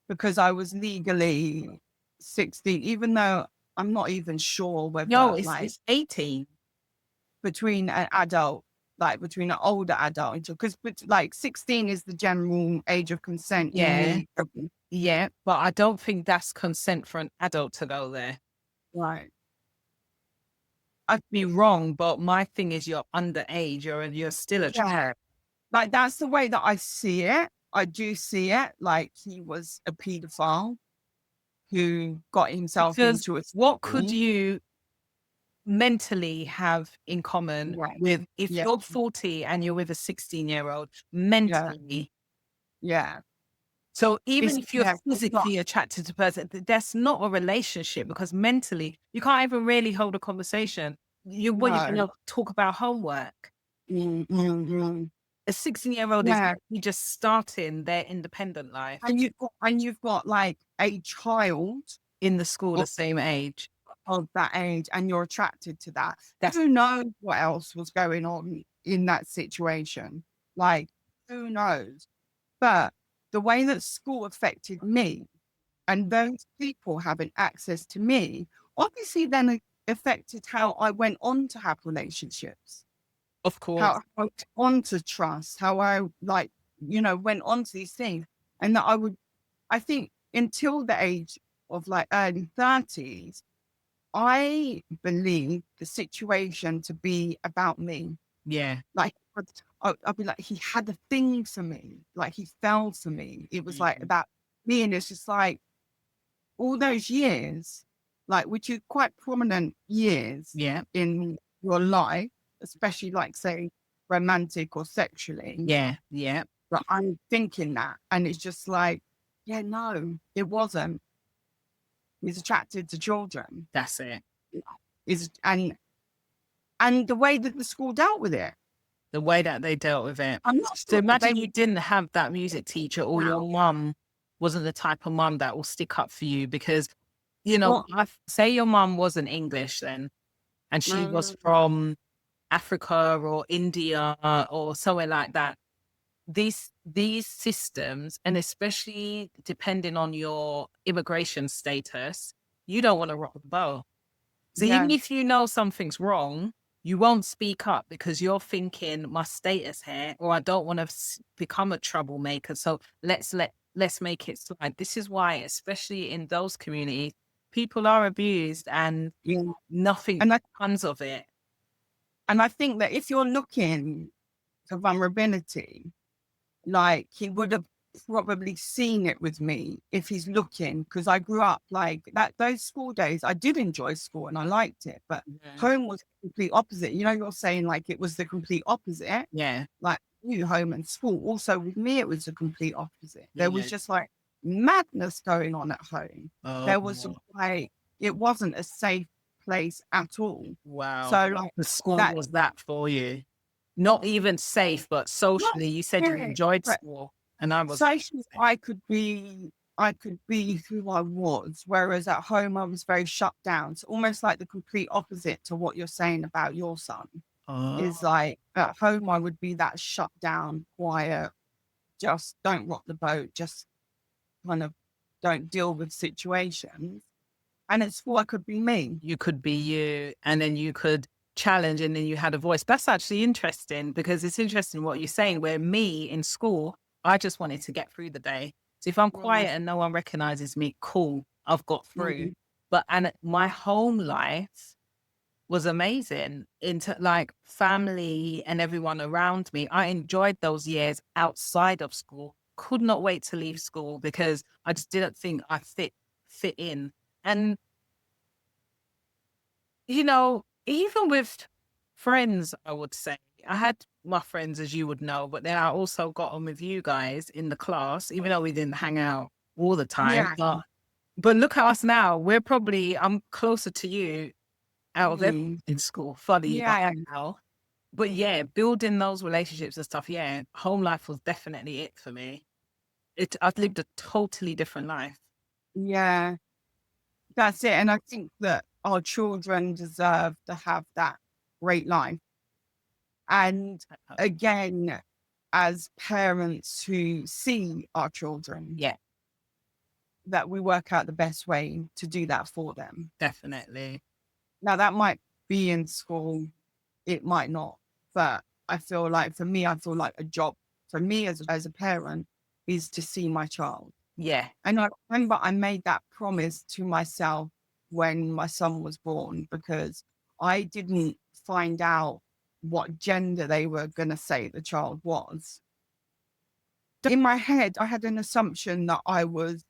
because I was legally 16, even though I'm not even sure No, whether like it's 18. between an adult, like between an older adult, because like 16 is the general age of consent in Yeah. the Yeah, but I don't think that's consent for an adult to go there. right. I'd be wrong, but my thing is you're underage, you're still a child. Yeah. Like that's the way that I see it. I do see it like he was a pedophile who got himself Because into a what could school. you mentally have in common Right. with if Yeah. you're 40 and you're with a 16-year-old Yeah. mentally? Yeah. So even It's if you're yeah, it's not. physically attracted to a person, that's not a relationship because mentally you can't even really hold a conversation. You're No. gonna talk about homework. Mm, mm, mm. A 16-year-old is Yeah. literally just starting their independent life And you've got like a child in the school the of, same age. of that age and you're attracted to that. That's Who knows what else was going on in that situation? Like, who knows? But the way that school affected me and those people having access to me, obviously then it affected how I went on to have relationships, of course. how I went on to trust, how I like, went on to these things. And that I think until the age of like early 30s, I believe the situation to be about me. Yeah. Like, I'd be like, he had a thing for me. Like, he fell for me. It was like Mhm. about me. And it's just like all those years, like, which is quite prominent years Yeah. in your life, especially like, say, romantic or sexually. Yeah. Yeah. But I'm thinking that. And it's just like, yeah, no, it wasn't. He's attracted to children. That's it. Is and the way that the school dealt with it. The way that they dealt with it. I'm not So sure that they imagine you didn't have that music teacher or wow. your mum wasn't the type of mum that will stick up for you because, What say your mum wasn't English then and she was mm, from Africa or India or somewhere like that. These systems, and especially depending on your immigration status, you don't want to rock the boat. So yeah, even if you know something's wrong, you won't speak up because you're thinking my status here, or I don't want to become a troublemaker. So let's make it slide. This is why, especially in those communities, people are abused and yeah. nothing And comes of it. I think that if you're looking for vulnerability, like he would have probably seen it with me if he's looking, because I grew up like that. Those school days, I did enjoy school and I liked it, but Yeah. home was the complete opposite. You're saying like it was the complete opposite, Yeah. like you home and school. Also with me, it was the complete opposite. There was Yeah. just like madness going on at home. Oh, There was like it wasn't a safe place at all. wow. So like The school that, was that for you. Not even safe, but not socially, you said you scary, enjoyed but school, and I was socially, I could be who I was, whereas at home I was very shut down. It's almost like the complete opposite to what you're saying about your son. Is oh, like at home I would be that shut down, quiet, just don't rock the boat, just kind of don't deal with situations. And at school I could be me. you could be you, and then you could challenge, and then you had a voice. That's actually interesting because it's interesting what you're saying. Where me in school, I just wanted to get through the day. So if I'm Mm, quiet and no one recognizes me, cool, I've got through. mm, And my home life was amazing into like family and everyone around me. I enjoyed those years outside of school. Could not wait to leave school because I just didn't think I fit in. And even with friends, I would say I had my friends, as you would know, but then I also got on with you guys in the class, even though we didn't hang out all the time. Yeah. But look at us now. I'm closer to you out of everyone Mm. in school. Funny enough Yeah. now. But yeah, building those relationships and stuff. Yeah, home life was definitely it for me. I've lived a totally different life. Yeah. That's it. And I think that our children deserve to have that great life. And again, as parents who see our children, Yeah, that we work out the best way to do that for them. definitely. Now, that might be in school, it might not. But I feel like for me, I feel like a job for me as a parent is to see my child. Yeah. And I remember I made that promise to myself when my son was born because I didn't find out what gender they were going to say the child was. In my head, I had an assumption that I was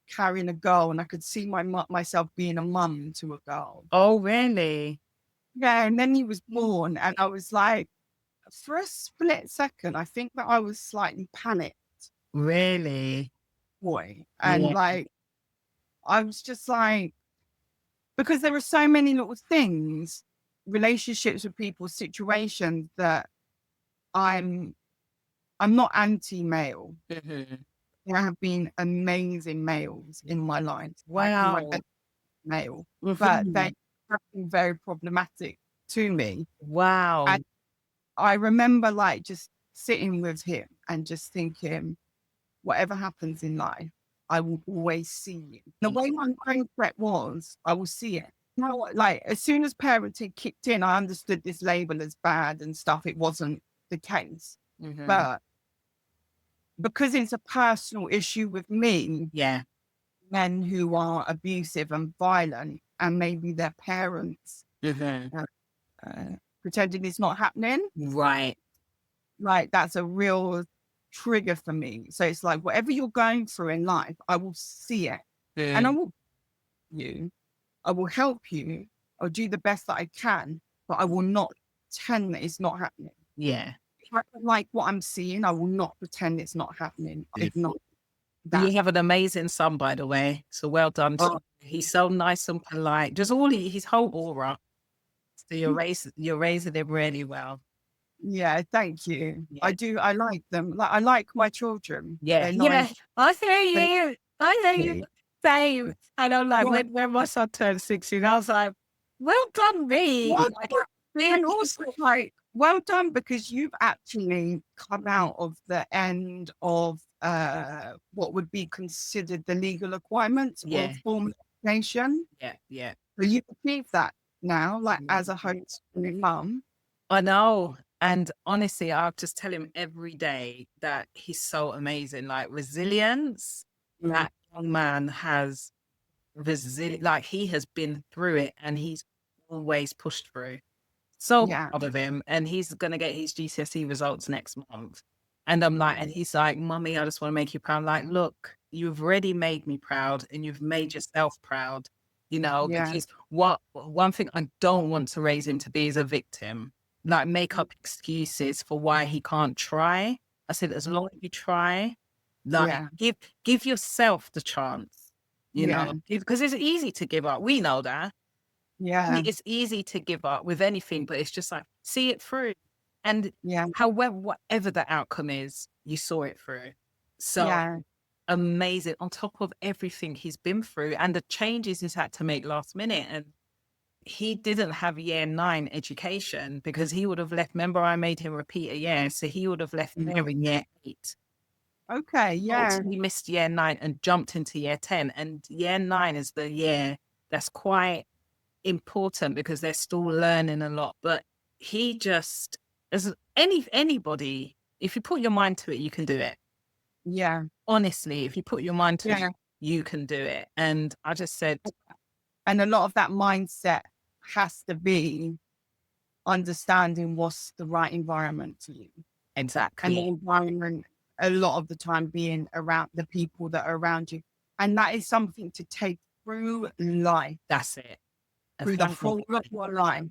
carrying a girl and I could see myself being a mum to a girl. Oh, really? Yeah, and then he was born and I was like, for a split second, I think that I was slightly panicked, Really? boy. And Yeah. like, I was just like, because there are so many little things, relationships with people, situations that I'm not anti-male. Mhm. There have been amazing males in my life, like my Wow. best male, but Mhm. they have been very problematic to me. Wow. And I remember like just sitting with him and just thinking, whatever happens in life, I will always see you. The way my mindset was, I will see it. Now, like as soon as parenting kicked in, I understood this label as bad and stuff. It wasn't the case. Mhm. But because it's a personal issue with me, Yeah. men who are abusive and violent, and maybe their parents Mhm. uh, pretending it's not happening, Right. like that's a real trigger for me. So it's like whatever you're going through in life, I will see it, and I Mm. will you. I will help you. I'll do the best that I can, but I will not pretend that it's not happening. Yeah. If I don't like what I'm seeing, I will not pretend it's not happening. If not You that. have an amazing son, by the way. So well done to Oh, you. He's so nice and polite. Just his whole aura. So you're raising him really well. yeah, thank you. I Yeah. do. I like them. Like I like my children. Yeah. They're Yeah. nice. I hear They, you. I hear you. Same. I know, like what? when my son turned 16, I was like, well done, me. What? Like, And also, like, well done because you've actually come out of the end of what would be considered the legal requirements for yeah. formal education. Yeah. Yeah. So you've achieved that now, like as a Mhm. homeschooling mum. I know. And honestly, I just tell him every day that he's so amazing. Like resilience, that young man has like he has been through it and he's always pushed through. So Yeah, proud of him. And he's gonna get his GCSE results next month. And I'm like, and he's like, Mummy, I just want to make you proud. I'm like, look, you've already made me proud and you've made yourself proud, yeah, because one thing I don't want to raise him to be is a victim, like make up excuses for why he can't try. I said, as long as you try, like yeah, give yourself the chance, yeah, because it's easy to give up. We know that. yeah, It's easy to give up with anything, but it's just like see it through. And yeah, however, whatever the outcome is, you saw it through. So yeah, amazing on top of everything he's been through and the changes he's had to make last minute. And he didn't have year 9 education because he would have left. Remember, I made him repeat a year. So he would have left mm. there in year 8. Okay, yeah, He missed year 9 and jumped into year 10. And year 9 is the year that's quite important because they're still learning a lot. But he just, as anybody, if you put your mind to it, you can do it. yeah, Honestly, if you put your mind to it, yeah. you can do it. And I just said, And a lot of that mindset has to be understanding what's the right environment for you. And the exactly. environment, a lot of the time, being around the people that are around you. And that is something to take through life, That's it. through the whole of your life.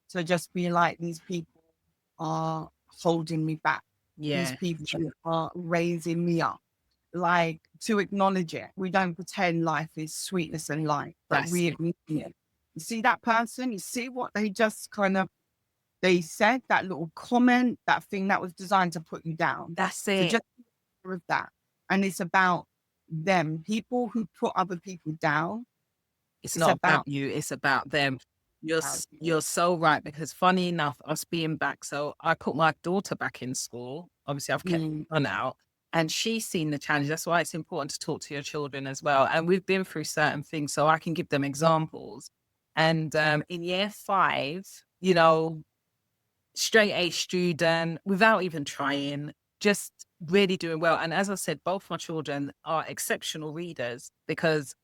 So just be like these people. are holding me back. These Yeah. people are raising me up. Like, to acknowledge it. We don't pretend life is sweetness and light, but That's we it. acknowledge it. You see that person? You see what they just kind of they said, that little comment, that thing that was designed to put you down. That's So it. just be aware of that. And it's about them. People who put other people down, It's it's not about about you, it's about them. you. You're so right, because funny enough, us being back, so I put my daughter back in school. Obviously, I've kept Mm, her son out, and she's seen the challenge. That's why it's important to talk to your children as well. And we've been through certain things, so I can give them examples. And in year 5, you know, straight A student, without even trying, just really doing well. And as I said, both my children are exceptional readers because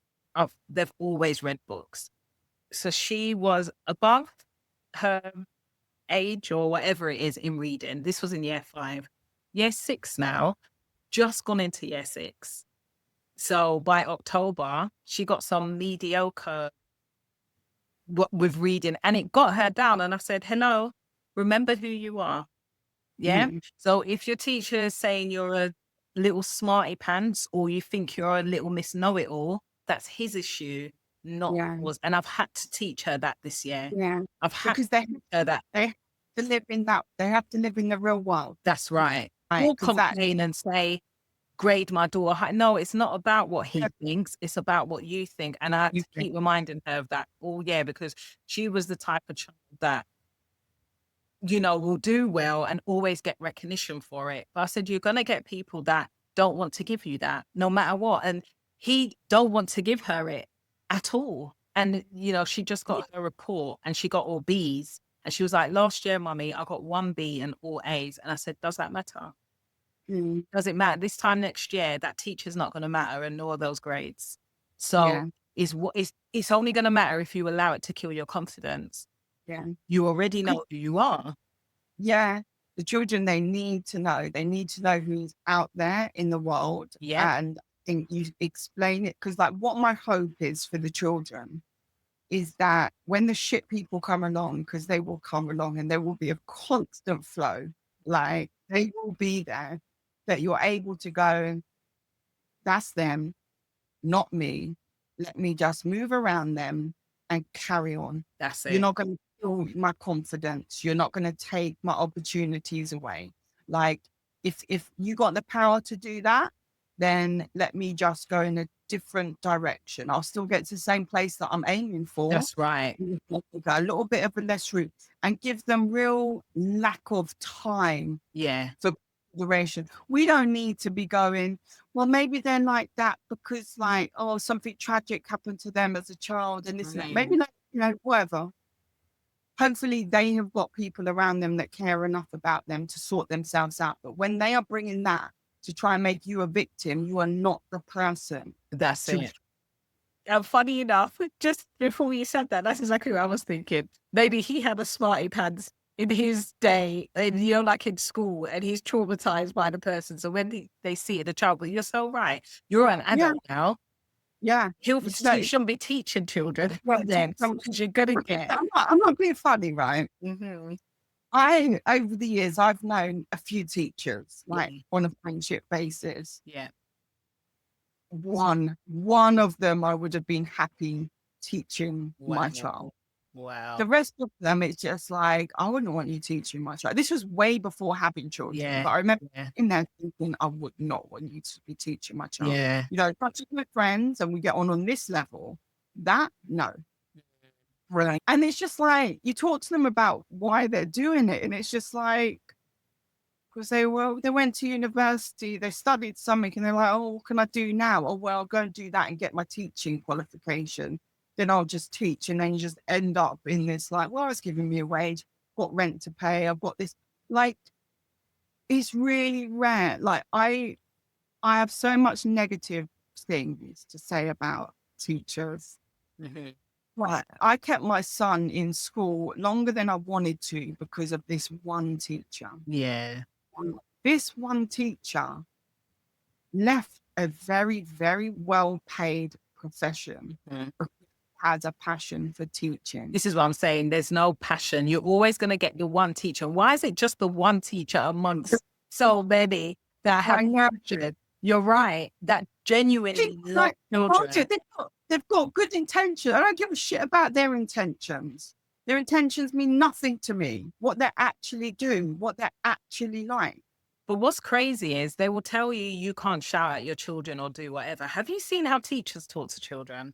they've always read books. So she was above her age or whatever it is in reading. This was in year 5. Year 6 now, just gone into year 6. So by October, she got some mediocre with reading, and it got her down. And I said, hello, remember who you are. Yeah. mm, So if your teacher is saying you're a little smarty pants or you think you're a little Miss Know It All, that's his issue, not yeah, yours. And I've had to teach her that this year. yeah. I've had to Because teach her that. they have to live in that, they have to live in the real world, That's right. right? Or Because that, complain and say, grade my daughter high. No, it's not about what he thinks. It's about what you think. And I had you to think, keep reminding her of that all year, because she was the type of child that, will do well and always get recognition for it. But I said, you're going to get people that don't want to give you that no matter what. And he don't want to give her it at all. And, she just got her report and she got all Bs. And she was like, last year, mummy, I got 1 B and all As. And I said, does that matter? mm, Does it matter? This time next year, that teacher's not going to matter and nor are those grades. So yeah, it's only going to matter if you allow it to kill your confidence. yeah. You already know who you are. Yeah, the children, they need to know. They need to know who's out there in the world. Yeah. And I think you explain it because, like, what my hope is for the children is that when the shit people come along, because they will come along and there will be a constant flow, like they will be there, that you're able to go, that's them, not me. Let me just move around them and carry on. That's You're it. not going to kill my confidence. You're not going to take my opportunities away. Like, if you got the power to do that, then let me just go in a different direction. I'll still get to the same place that I'm aiming for. That's right. Go a little bit of a less route and give them real lack of time Yeah. for duration. We don't need to be going, well, maybe they're like that because, like, oh, something tragic happened to them as a child and this and that. Maybe not, whatever. Hopefully they have got people around them that care enough about them to sort themselves out. But when they are bringing that to try and make you a victim, you are not the person That's to. it. And funny enough, just before you said that, that's exactly what I was thinking. Maybe he had a smarty pants in his day, and like in school, and he's traumatized by the person. So when they see it, the child, but you're so right. You're an Yeah, adult now. yeah. You So, shouldn't be teaching children well, then, because you're gonna get. I'm not being funny, right? Mhm. Over the years, I've known a few teachers, like Yeah, on a friendship basis. yeah. One of them I would have been happy teaching my child. Wow, wow. The rest of them, it's just like, I wouldn't want you teaching my child. This was way before having children, Yeah, but I remember yeah, in there thinking, I would not want you to be teaching my child. yeah. Such good friends and we get on this level, that, no. Brilliant. And it's just like, you talk to them about why they're doing it. And it's just like, because they went to university, they studied something, and they're like, oh, what can I do now? Oh, well, I'll go and do that and get my teaching qualification. Then I'll just teach. And then you just end up in this, like, well, it's giving me a wage, got rent to pay, I've got this. Like, it's really rare. Like, I have so much negative things to say about teachers. Mhm. Right. I kept my son in school longer than I wanted to because of this one teacher. Yeah. This one teacher left a very, very well paid profession Mhm. because of has a passion for teaching. This is what I'm saying. There's no passion. You're always going to get the one teacher. Why is it just the one teacher amongst so many that have I know. passion? You're right. That genuinely People love like, children. they've got good intentions. I don't give a shit about their intentions. Their intentions mean nothing to me. What they're actually doing, what they're actually like. But what's crazy is they will tell you you can't shout at your children or do whatever. Have you seen how teachers talk to children?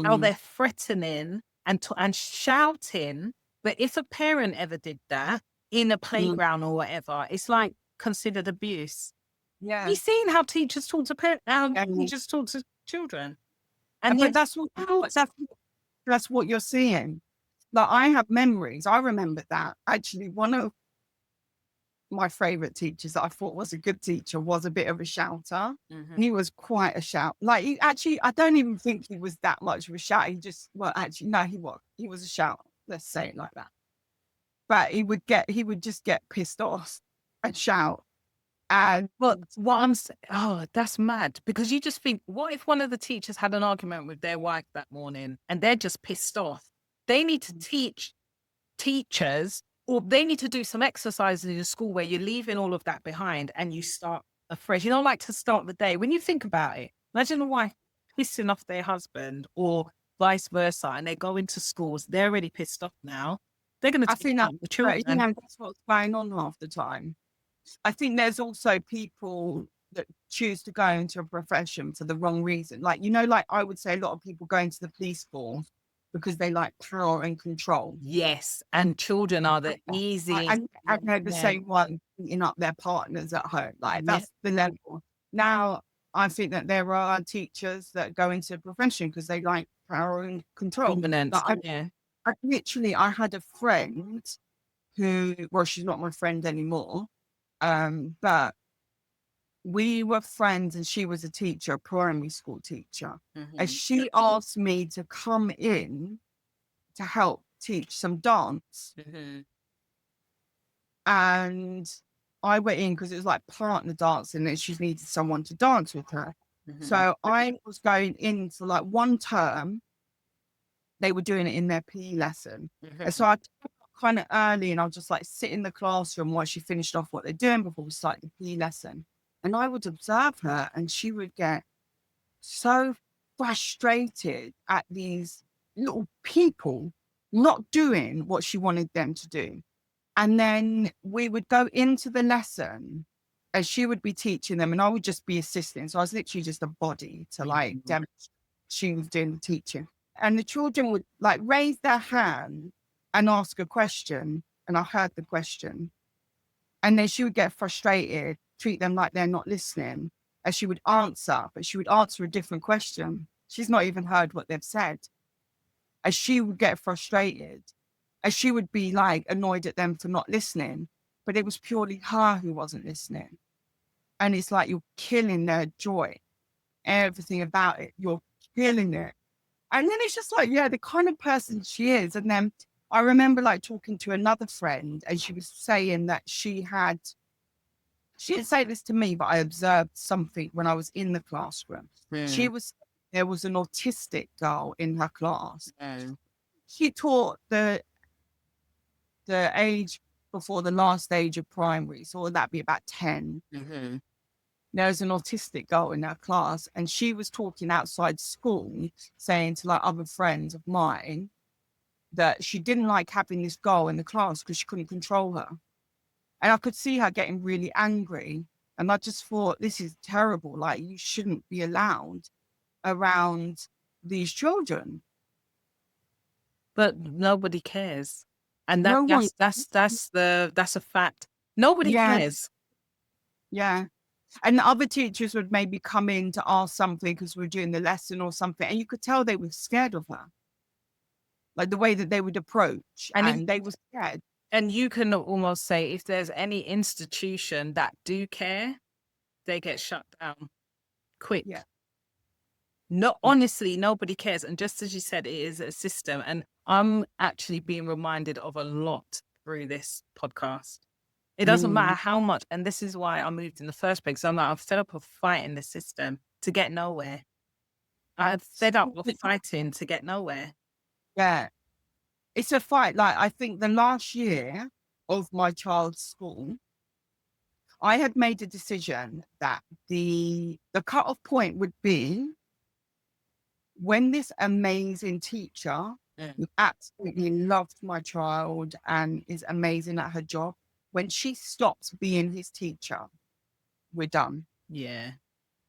How they're threatening and shouting. But if a parent ever did that in a playground or whatever, it's like considered abuse. Have Yeah. you seen how teachers talk to And, teachers talk to children? And but yet, that's what you're seeing. Like, I have memories. I remember that actually one of my favorite teachers that I thought was a good teacher was a bit of a shouter. He was quite a shout. Like, I don't even think he was that much of a shout. Well, actually, no, he was a shout. Let's say it like that. But he would just get pissed off and shout. And well, what I'm saying, oh, that's mad because you just think, what if one of the teachers had an argument with their wife that morning and they're just pissed off? They need to teach teachers, or they need to do some exercises in school where you're leaving all of that behind and you start afresh. You don't like to start the day. When you think about it, imagine a wife pissing off their husband or vice versa, and they go into schools, they're already pissed off now. They're going to I take think out the children. that's what's going on half the time. I think there's also people that choose to go into a profession for the wrong reason. Like, like I would say a lot of people go into the police force because they like power and control. Yes, and children are the easy. And they're the same one beating up their partners at home. Like, that's the level. Now, I think that there are teachers that go into a profession because they like power and control. Dominance, Like, I had a friend who, well, she's not my friend anymore, but we were friends and she was a teacher, a primary school teacher. And she asked me to come in to help teach some dance. And I went in because it was like partner dancing and she needed someone to dance with her. So I was going in for like one term. They were doing it in their PE lesson. And so I kind of early and I'll just like sit in the classroom while she finished off what they're doing before we start the PE lesson. And I would observe her and she would get so frustrated at these little people not doing what she wanted them to do. And then we would go into the lesson and she would be teaching them and I would just be assisting. So I was literally just a body to like demonstrate she was doing the teaching. And the children would like raise their hand and ask a question. And I heard the question. And then she would get frustrated, treat them like they're not listening. And she would answer, but she would answer a different question. She's not even heard what they've said. And she would get frustrated. And she would be like annoyed at them for not listening. But it was purely her who wasn't listening. And it's like you're killing their joy. Everything about it, you're killing it. And then it's just like, yeah, the kind of person she is. And then I remember like talking to another friend and she was saying that she didn't say this to me, but I observed something when I was in the classroom. There was an autistic girl in her class. She taught the age before the last age of primary. So would that be about 10? There's an autistic girl in her class and she was talking outside school saying to like other friends of mine that she didn't like having this girl in the class because she couldn't control her. And I could see her getting really angry. And I just thought, this is terrible. Like, you shouldn't be allowed around these children. But nobody cares. And No one- that's a fact. Nobody cares. Yeah. And the other teachers would maybe come in to ask something because we're doing the lesson or something. And you could tell they were scared of her. Like the way that they would approach and they were scared. And you can almost say if there's any institution that do care, they get shut down quick. Yeah. No, honestly, nobody cares. And just as you said, it is a system. And I'm actually being reminded of a lot through this podcast. It doesn't matter how much. And this is why I moved in the first place. I'm like, I'm fed up of fighting the system to get nowhere. I'm fed up of fighting to get nowhere. Yeah. It's a fight. Like, I think the last year of my child's school, I had made a decision that the cut-off point would be when this amazing teacher Mm. who absolutely loved my child and is amazing at her job, when she stops being his teacher, we're done. Yeah.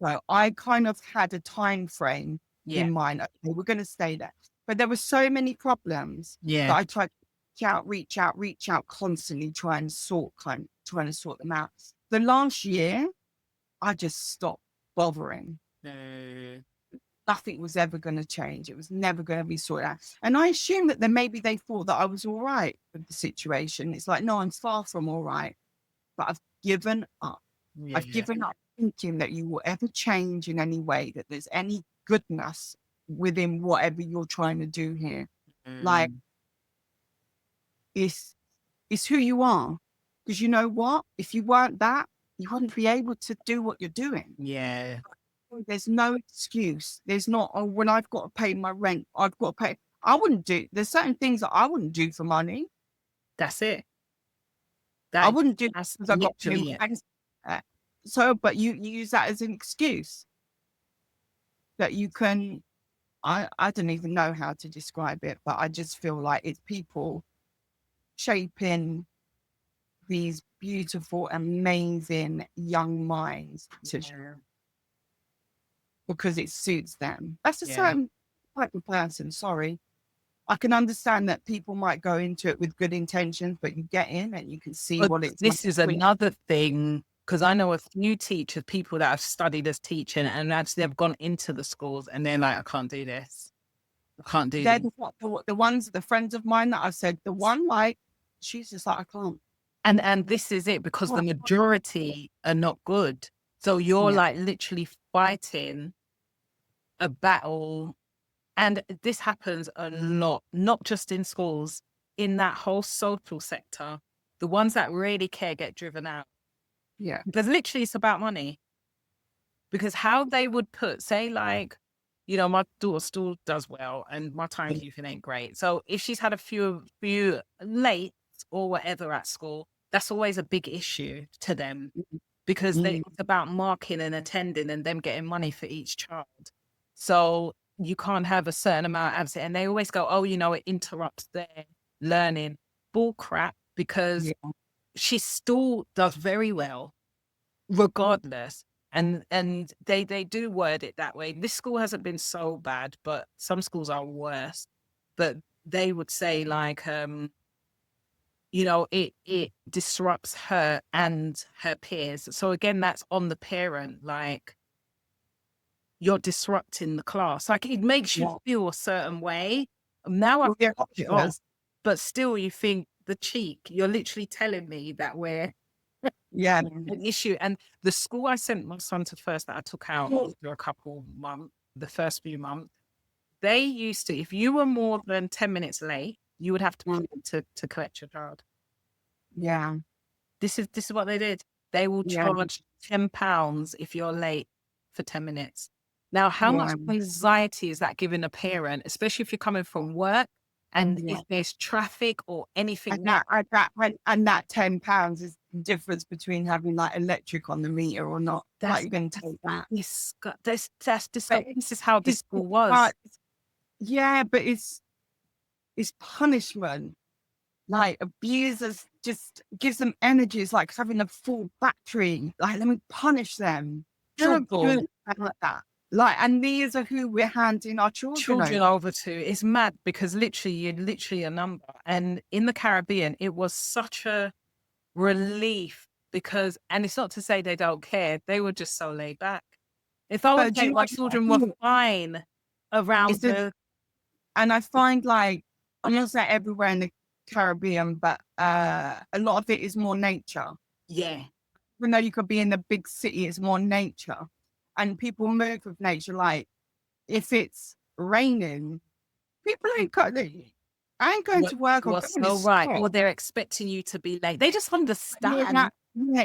So I kind of had a time frame Yeah. in mind. Okay, we're going to stay there. But there were so many problems that Yeah. I tried to reach out constantly, trying to sort them out. The last year, I just stopped bothering. No. Nothing was ever going to change. It was never going to be sorted out. And I assume that then maybe they thought that I was all right with the situation. It's like, no, I'm far from all right, but I've given up. I've Yeah. given up thinking that you will ever change in any way, that there's any goodness within whatever you're trying to do here. Like, Mm. it's who you are. Because you know what? If you weren't that, you wouldn't be able to do what you're doing. Yeah. There's no excuse. There's not, oh, when I've got to pay my rent, I've got to pay. I wouldn't do, there's certain things that I wouldn't do for money. That's it. I That wouldn't do that's because I've got to pay literally my it. rent. So, but you use that as an excuse that you can, I don't even know how to describe it, but I just feel like it's people shaping these beautiful, amazing young minds Yeah. because it suits them. That's a Yeah. certain type of person. Sorry. I can understand that people might go into it with good intentions, but you get in and you can see But what it's like. this is another thing, because I know a few teachers, people that have studied as teaching and actually have gone into the schools and they're like, I can't do this. I can't do They're this. the ones, the friends of mine that I've said, the one like, she's just like, I can't. And this is it, because the majority are not good. So you're Yeah. like literally fighting a battle. And this happens a lot, not just in schools, in that whole social sector. The ones that really care get driven out. Yeah. Because literally it's about money. Because how they would put, say, like, you know, my daughter still does well and my timekeeping ain't great. So if she's had a few late or whatever at school, that's always a big issue to them, because Mm, it's about marking and attending and them getting money for each child. So you can't have a certain amount of absent. And they always go, oh, you know, it interrupts their learning. Bull crap, because yeah. she still does very well regardless. And they do word it that way. This school hasn't been so bad, but some schools are worse. But they would say like, you know, it disrupts her and her peers. So again, that's on the parent. Like, you're disrupting the class. Like, it makes you Yeah. feel a certain way. Now I've Well, yeah, got it off, but still you think the cheek. You're literally telling me that we're yeah. an issue. And the school I sent my son to first, that I took out after a couple months, the first few months, they used to, if you were more than 10 minutes late, you would have to Mm, pay to collect your child. yeah. This is what they did. They will Yeah. charge £10 if you're late for 10 minutes. Now, how much Yeah. anxiety is that giving a parent, especially if you're coming from work and Yeah. if there's traffic or anything? And that £10 is the difference between having like electric on the meter or not. Like, That's you're going to take that. that's But disgusting. This is how this it's, school was. yeah, but it's punishment. Like, abusers just gives them energy. It's like having a full battery. Like, let me punish them. They're Terrible. good at that. Like, and these are who we're handing our children Children over. over to, it's mad, because literally you're literally a number. And in the Caribbean, it was such a relief, because, and it's not to say they don't care, they were just so laid back. If I was But do late, you my children were know, fine around it's a, the, and I find like, I'm not saying everywhere in the Caribbean, but a lot of it is more nature. yeah. Even though you could be in the big city, it's more nature. And people move with nature. Like, if it's raining, people ain't got I ain't going What to work or you're going to so right. school. Or they're expecting you to be late. They just understand.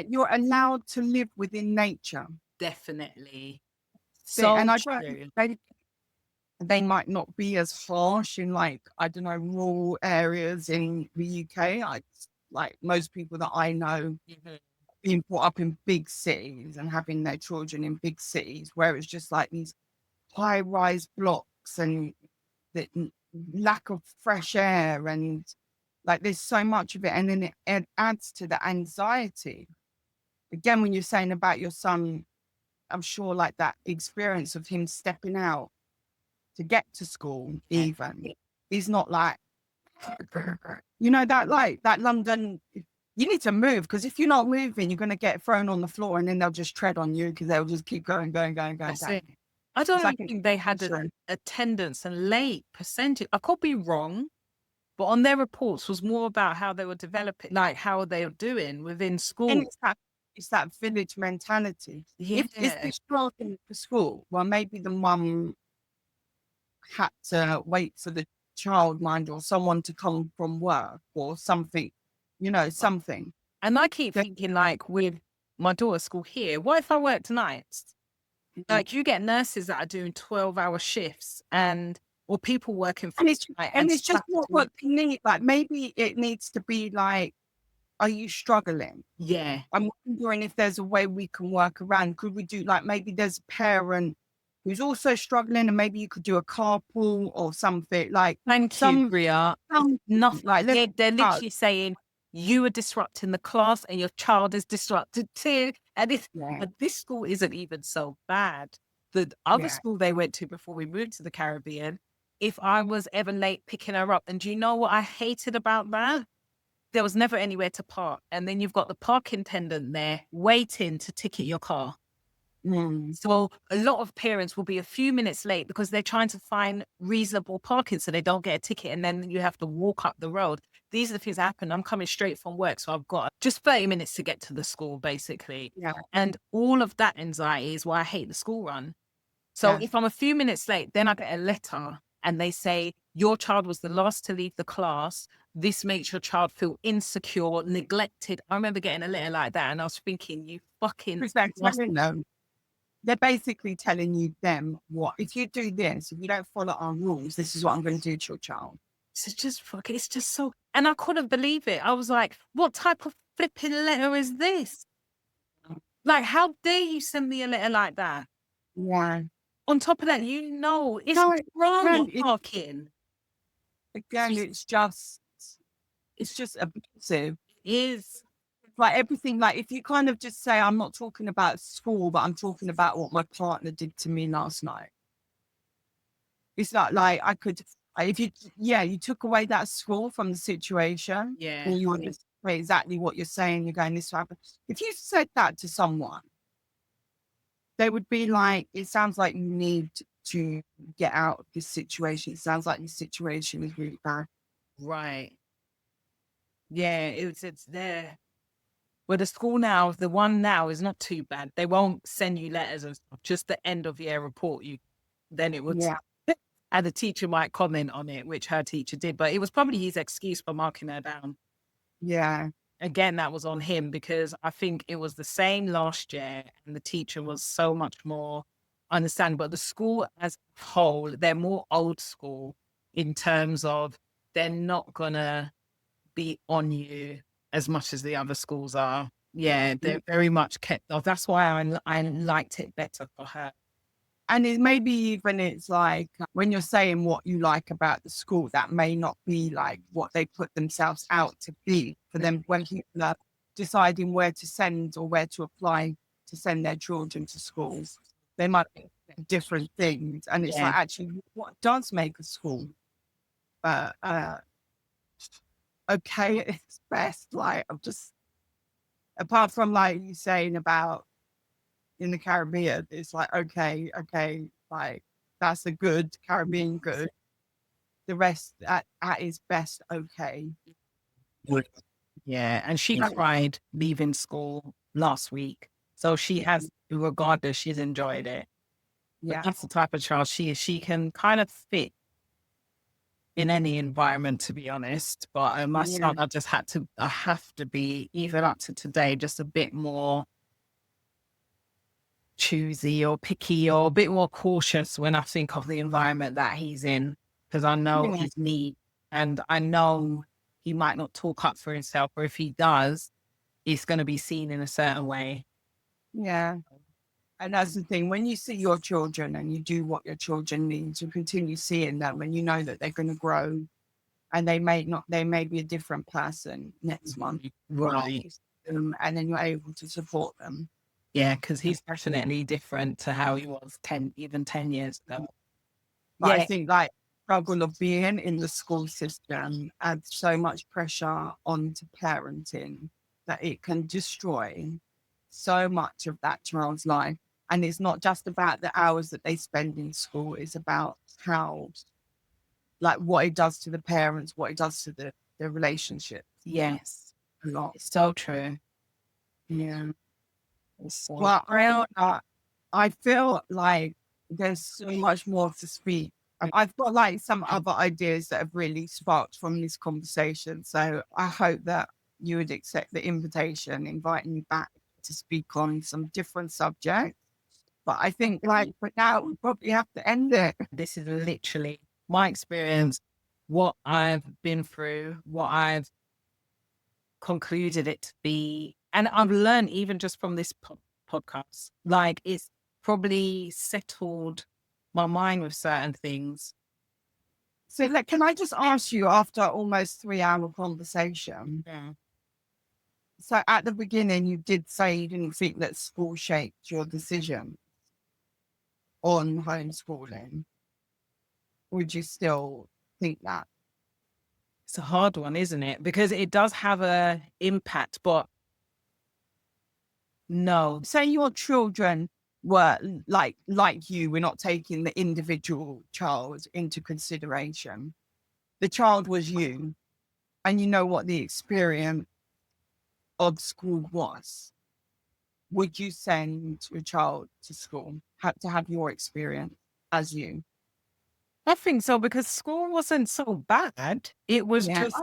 You're allowed to live within nature. Definitely. And So I don't, true. they might not be as harsh in, like, I don't know, rural areas in the UK. Like most people that I know Mhm. being brought up in big cities and having their children in big cities where it's just like these high rise blocks and the lack of fresh air and like there's so much of it. And then it adds to the anxiety. Again, when you're saying about your son, I'm sure like that experience of him stepping out to get to school, Yeah. even, he's not like, you know, that like that London, you need to move because if you're not moving, you're going to get thrown on the floor and then they'll just tread on you because they'll just keep going, going, going, going That's down. it. I It's don't like even an think they had extension. attendance and late percentage. I could be wrong, but on their reports was more about how they were developing, like how they were doing within And school. it's that village mentality. If it's Yeah. this starting for school, well, maybe the mum had to wait for the childminder or someone to come from work or something, you know, something. And I keep That, thinking, like, with my daughter's school here, what if I worked nights? Like, you get nurses that are doing 12-hour shifts and or people working for and it's night and and it's just not Saturday. what you need. Like maybe it needs to be like, are you struggling? Yeah. I'm wondering if there's a way we can work around. Could we do like maybe there's a parent who's also struggling and maybe you could do a carpool or something like Thank you, Bria. It's some nothing. like let's They're start. literally saying you are disrupting the class and your child is disrupted too. And Yeah, this school isn't even so bad. The other yeah. school they went to before we moved to the Caribbean, if I was ever late picking her up, and do you know what I hated about that? There was never anywhere to park. And then you've got the parking attendant there waiting to ticket your car. Mm, So a lot of parents will be a few minutes late because they're trying to find reasonable parking so they don't get a ticket and then you have to walk up the road. These are the things that happen. I'm coming straight from work, so I've got just 30 minutes to get to the school, basically. yeah, And all of that anxiety is why I hate the school run. So yeah. if I'm a few minutes late, then I get a letter and they say, your child was the last to leave the class. This makes your child feel insecure, neglected. I remember getting a letter like that and I was thinking, you fucking Because they're must. telling them, they're basically telling you them what if you do this, if you don't follow our rules, this is what I'm going to do to your child. It's just fucking, it's just so, and I couldn't believe it. I was like, what type of flipping letter is this? Like, how dare you send me a letter like that? Yeah. On top of that, you know, it's No, drama again, it, parking. again, it's just abusive. It is. Like everything, like if you kind of just say, I'm not talking about school, but I'm talking about what my partner did to me last night. It's not like I could, if you, yeah, you took away that school from the situation Yeah. and you would just say exactly what you're saying. You're going, this happened. If you said that to someone, they would be like, it sounds like you need to get out of this situation. It sounds like this situation is really bad. Right. Yeah. It's there. Well, the school now, the one now is not too bad. They won't send you letters and stuff, just the end of year report. Then it would, Yeah. and the teacher might comment on it, which her teacher did, but it was probably his excuse for marking her down. Yeah. Again, that was on him because I think it was the same last year and the teacher was so much more understanding. But the school as a whole, they're more old school in terms of they're not gonna be on you as much as the other schools are. Yeah, they're very much kept off. That's why I liked it better for her. And it maybe even it's like when you're saying what you like about the school, that may not be like what they put themselves out to be for them when people are deciding where to send or where to apply to send their children to schools. They might be different things. And it's Yeah, like actually what does make a school okay at its best. Like I'm just apart from like you saying about in the Caribbean, it's like, okay, like that's a good Caribbean good. The rest at its best, okay. yeah. And she Yeah. cried leaving school last week. So she has, regardless, she's enjoyed it. But Yeah. that's the type of child she is. She can kind of fit in any environment, to be honest. But my Yeah. son, I have to be, even up to today, just a bit more choosy or picky or a bit more cautious when I think of the environment that he's in, because I know Yeah. his need and I know he might not talk up for himself, or if he does, it's going to be seen in a certain way. Yeah. And that's the thing, when you see your children and you do what your children need, you continue seeing them and you know that they're going to grow and they may be a different person next month. Right. And then you're able to support them. Yeah, because he's definitely different to how he was 10, even 10 years ago. But I Yeah, think like struggle of being in the school system adds so much pressure onto parenting that it can destroy so much of that child's life. And it's not just about the hours that they spend in school, it's about how, like, what it does to the parents, what it does to the relationship yes, a lot. it's so true. Yeah. It's so Well, I feel like there's so much more to speak. I've got like some other ideas that have really sparked from this conversation. So I hope that you would accept the invitation, inviting me back to speak on some different subjects. But I think like for now, we probably have to end it. This is literally my experience, what I've been through, what I've concluded it to be. And I've learned even just from this podcast, like it's probably settled my mind with certain things. So like, can I just ask you after almost 3 hour conversation? Yeah. So at the beginning, you did say you didn't think that school shaped your decision on homeschooling. Would you still think that? It's a hard one, isn't it? Because it does have a impact, but no. Say your children were like you, we're not taking the individual child into consideration. The child was you, and you know what the experience of school was. Would you send your child to school to have your experience as you? I think so because school wasn't so bad. It was Yeah. just,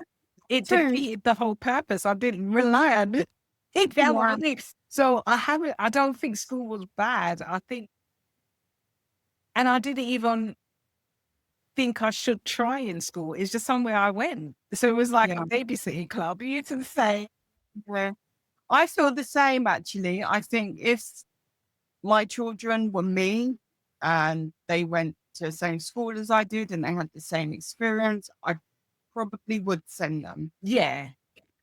it True. defeated the whole purpose. I didn't rely on it. It that Yeah. was it. So I don't think school was bad. I think, and I didn't even think I should try in school. It's just somewhere I went. So it was like Yeah. a babysitting club. You used to say, Yeah. I feel the same actually. I think if my children were me and they went to the same school as I did and they had the same experience, I probably would send them. yeah,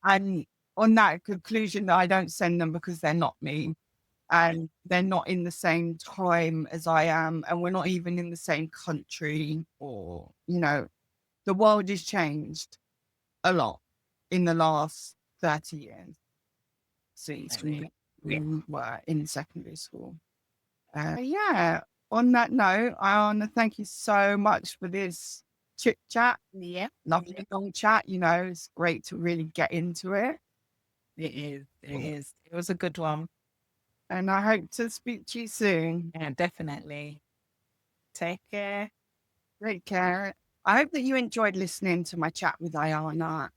And on that conclusion that I don't send them because they're not me and they're not in the same time as I am, and we're not even in the same country, or, the world has changed a lot in the last 30 years since we were in secondary school. Yeah, on that note, I want to thank you so much for this chit chat. yeah, Lovely long chat. It's great to really get into it. it is. It is. It was a good one. And I hope to speak to you soon. Yeah, definitely. Take care. Take care. I hope that you enjoyed listening to my chat with Ayana.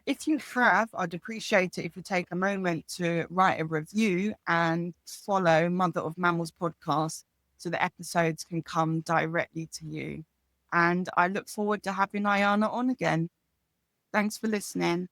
If you have, I'd appreciate it if you take a moment to write a review and follow Mother of Mammals podcast so the episodes can come directly to you. And I look forward to having Ayana on again. Thanks for listening.